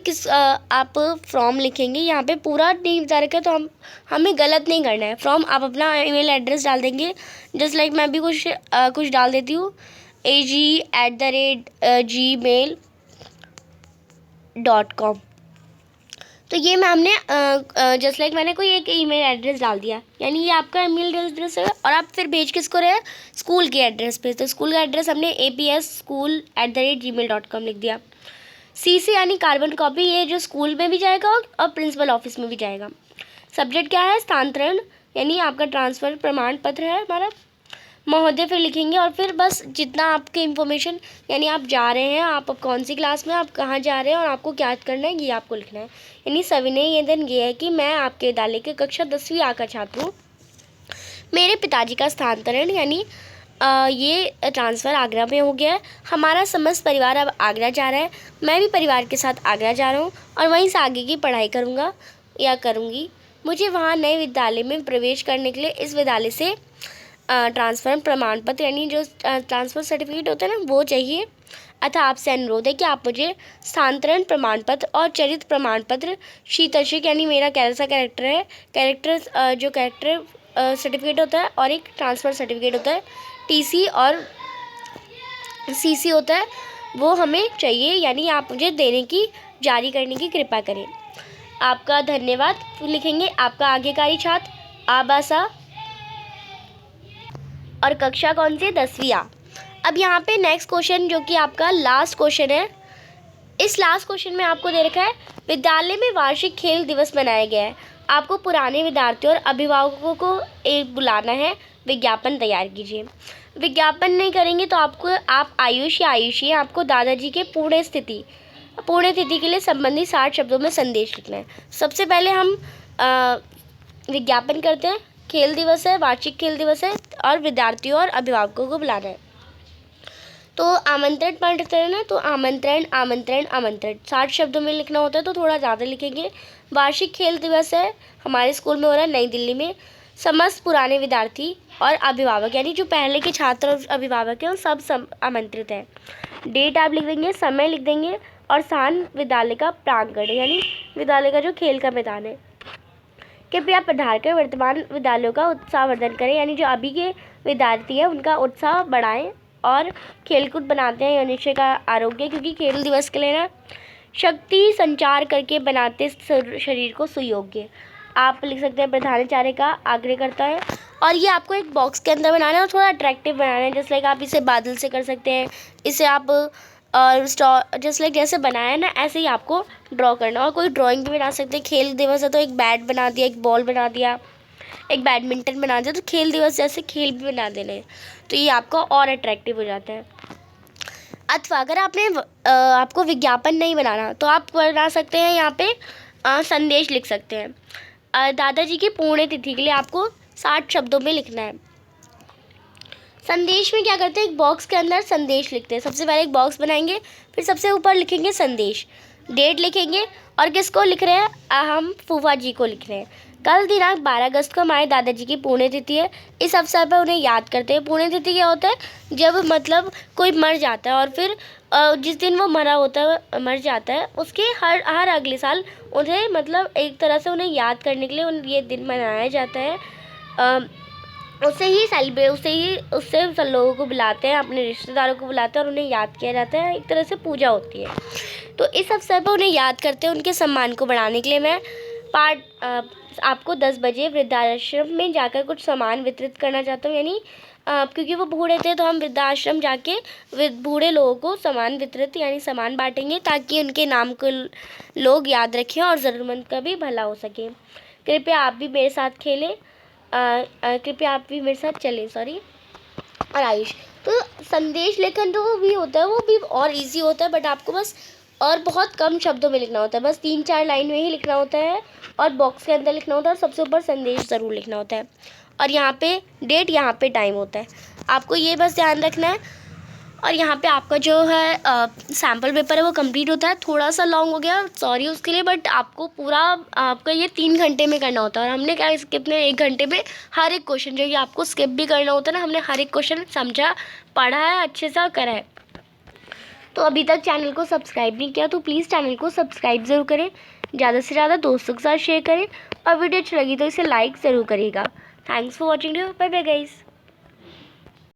आप फ्रॉम लिखेंगे। यहाँ पे पूरा नहीं बता रखा है तो हमें गलत नहीं करना है। फ्रॉम आप अपना ईमेल एड्रेस डाल देंगे, जस्ट लाइक मैं भी कुछ डाल देती हूँ, ag@gmail.com। तो ये मैम ने जस्ट लाइक मैंने कोई एक ईमेल एड्रेस डाल दिया, यानी ये आपका ईमेल एड्रेस है। और आप फिर भेज किसको रहे हैं, स्कूल के एड्रेस पे। तो स्कूल का एड्रेस हमने apsschool@gmail.com लिख दिया। CC यानी कार्बन कॉपी, ये जो स्कूल में भी जाएगा और प्रिंसिपल ऑफिस में भी जाएगा। सब्जेक्ट क्या है, स्थानांतरण, यानी आपका ट्रांसफ़र प्रमाण पत्र है हमारा। महोदय फिर लिखेंगे और फिर बस जितना आपके इन्फॉर्मेशन, यानी आप जा रहे हैं, आप अब कौन सी क्लास में, आप कहाँ जा रहे हैं और आपको क्या करना है, ये आपको लिखना है। यानी सविनय ये दिन ये है कि मैं आपके विद्यालय के कक्षा 10वीं आ का छात्र हूँ। मेरे पिताजी का स्थानांतरण यानी ये ट्रांसफ़र आगरा में हो गया है। हमारा समस्त परिवार अब आगरा जा रहा है। मैं भी परिवार के साथ आगरा जा रहा हूँ और वहीं से आगे की पढ़ाई करूँगा या करूँगी। मुझे वहाँ नए विद्यालय में प्रवेश करने के लिए इस विद्यालय से ट्रांसफ़र प्रमाण पत्र यानी जो ट्रांसफ़र सर्टिफिकेट होता है ना, वो चाहिए। अतः आपसे अनुरोध है कि आप मुझे स्थानांतरण प्रमाण पत्र और चरित्र प्रमाण पत्र शीतर्षिक यानी मेरा कैसा कैरेक्टर है, जो कैरेक्टर सर्टिफिकेट होता है और एक ट्रांसफ़र सर्टिफिकेट होता है, टीसी और सीसी होता है, वो हमें चाहिए। यानी आप मुझे देने की, जारी करने की कृपा करें। आपका धन्यवाद लिखेंगे। आपका आज्ञाकारी छात्र आबासा और कक्षा कौन सी, 10वीं आ। अब यहाँ पे नेक्स्ट क्वेश्चन जो कि आपका लास्ट क्वेश्चन है। इस लास्ट क्वेश्चन में आपको दे रखा है विद्यालय में वार्षिक खेल दिवस मनाया गया है। आपको पुराने विद्यार्थियों और अभिभावकों को एक बुलाना है, विज्ञापन तैयार कीजिए। विज्ञापन नहीं करेंगे तो आप आयुषी आपको दादाजी के पुण्य तिथि के लिए संबंधित 60 शब्दों में संदेश लिखना है। सबसे पहले हम विज्ञापन करते हैं। खेल दिवस है, वार्षिक खेल दिवस है और विद्यार्थियों और अभिभावकों को बुलाना है। तो आमंत्रण पढ़ते हैं ना, तो आमंत्रण 60 शब्दों में लिखना होता है, तो थोड़ा ज़्यादा लिखेंगे। वार्षिक खेल दिवस है, हमारे स्कूल में हो रहा है नई दिल्ली में। समस्त पुराने विद्यार्थी और अभिभावक यानी जो पहले के छात्र और अभिभावक हैं वो सब आमंत्रित हैं। डेट आप लिख देंगे, समय लिख देंगे और स्थान विद्यालय का प्रांगण यानी विद्यालय का जो खेल का मैदान है। कृपया पधार कर वर्तमान विद्यालयों का उत्साहवर्धन करें, यानी जो अभी के विद्यार्थी हैं उनका उत्साह बढ़ाएं और खेलकूद बनाते हैं। निश्चय का आरोग्य, क्योंकि खेल दिवस के लिए ना शक्ति संचार करके बनाते शरीर को सुयोग्य। आप लिख सकते हैं प्रधानाचार्य का आग्रह करता है। और ये आपको एक बॉक्स के अंदर बनाना है और थोड़ा अट्रैक्टिव बनाना है। जैसे लाइक आप इसे बादल से कर सकते हैं, इसे आप जैसे बनाया ना ऐसे ही आपको ड्रॉ करना। और कोई ड्राइंग भी बना सकते हैं। खेल दिवस है तो एक बैट बना दिया, एक बॉल बना दिया, एक बैडमिंटन बना दिया, तो खेल दिवस जैसे खेल भी बना देने, तो ये आपका और अट्रैक्टिव हो जाता है। अथवा अगर आपको विज्ञापन नहीं बनाना तो आप बना सकते हैं यहाँ पे संदेश लिख सकते हैं। दादाजी की पुण्य तिथि के लिए आपको 60 शब्दों में लिखना है। संदेश में क्या करते हैं, एक बॉक्स के अंदर संदेश लिखते हैं। सबसे पहले एक बॉक्स बनाएंगे, फिर सबसे ऊपर लिखेंगे संदेश, डेट लिखेंगे और किसको लिख रहे हैं, हम फूफा जी को लिख रहे हैं। कल दिनांक 12 अगस्त को हमारे दादाजी की पुण्यतिथि है। इस अवसर पर उन्हें याद करते हैं। पुण्यतिथि क्या होता है, जब मतलब कोई मर जाता है और फिर जिस दिन वो मर जाता है उसके हर अगले साल उन्हें मतलब एक तरह से उन्हें याद करने के लिए ये दिन मनाया जाता है। उससे सब लोगों को बुलाते हैं, अपने रिश्तेदारों को बुलाते हैं और उन्हें याद किया जाता है। एक तरह से पूजा होती है। तो इस अवसर पर उन्हें याद करते हैं। उनके सम्मान को बढ़ाने के लिए मैं आपको 10 बजे वृद्धाश्रम में जाकर कुछ सामान वितरित करना चाहता हूँ। यानी क्योंकि वो बूढ़े थे तो हम वृद्धाश्रम जाके बूढ़े लोगों को सामान वितरित यानी सामान बांटेंगे, ताकि उनके नाम को लोग याद रखें और ज़रूरतमंद का भी भला हो सके। कृपया आप भी मेरे साथ चलें। और आयुष, तो संदेश लेखन तो वो भी होता है, वो भी और इजी होता है, बट आपको बस और बहुत कम शब्दों में लिखना होता है। बस 3-4 लाइन में ही लिखना होता है और बॉक्स के अंदर लिखना होता है और सबसे ऊपर संदेश ज़रूर लिखना होता है। और यहाँ पे डेट, यहाँ पे टाइम होता है। आपको ये बस ध्यान रखना है। और यहाँ पे आपका जो है सैम्पल पेपर है वो कंप्लीट होता है। थोड़ा सा लॉन्ग हो गया, सॉरी उसके लिए, बट आपको पूरा आपका ये 3 घंटे में करना होता है। और हमने क्या कितने 1 घंटे में हर एक क्वेश्चन जो कि आपको स्किप भी करना होता है ना, हमने हर एक क्वेश्चन समझा, पढ़ा है, अच्छे से करा है। तो अभी तक चैनल को सब्सक्राइब नहीं किया तो प्लीज़ चैनल को सब्सक्राइब ज़रूर करें, ज़्यादा से ज़्यादा दोस्तों के साथ शेयर करें और वीडियो अच्छी लगी तो इसे लाइक ज़रूर करिएगा। Thanks for watching, bye bye guys.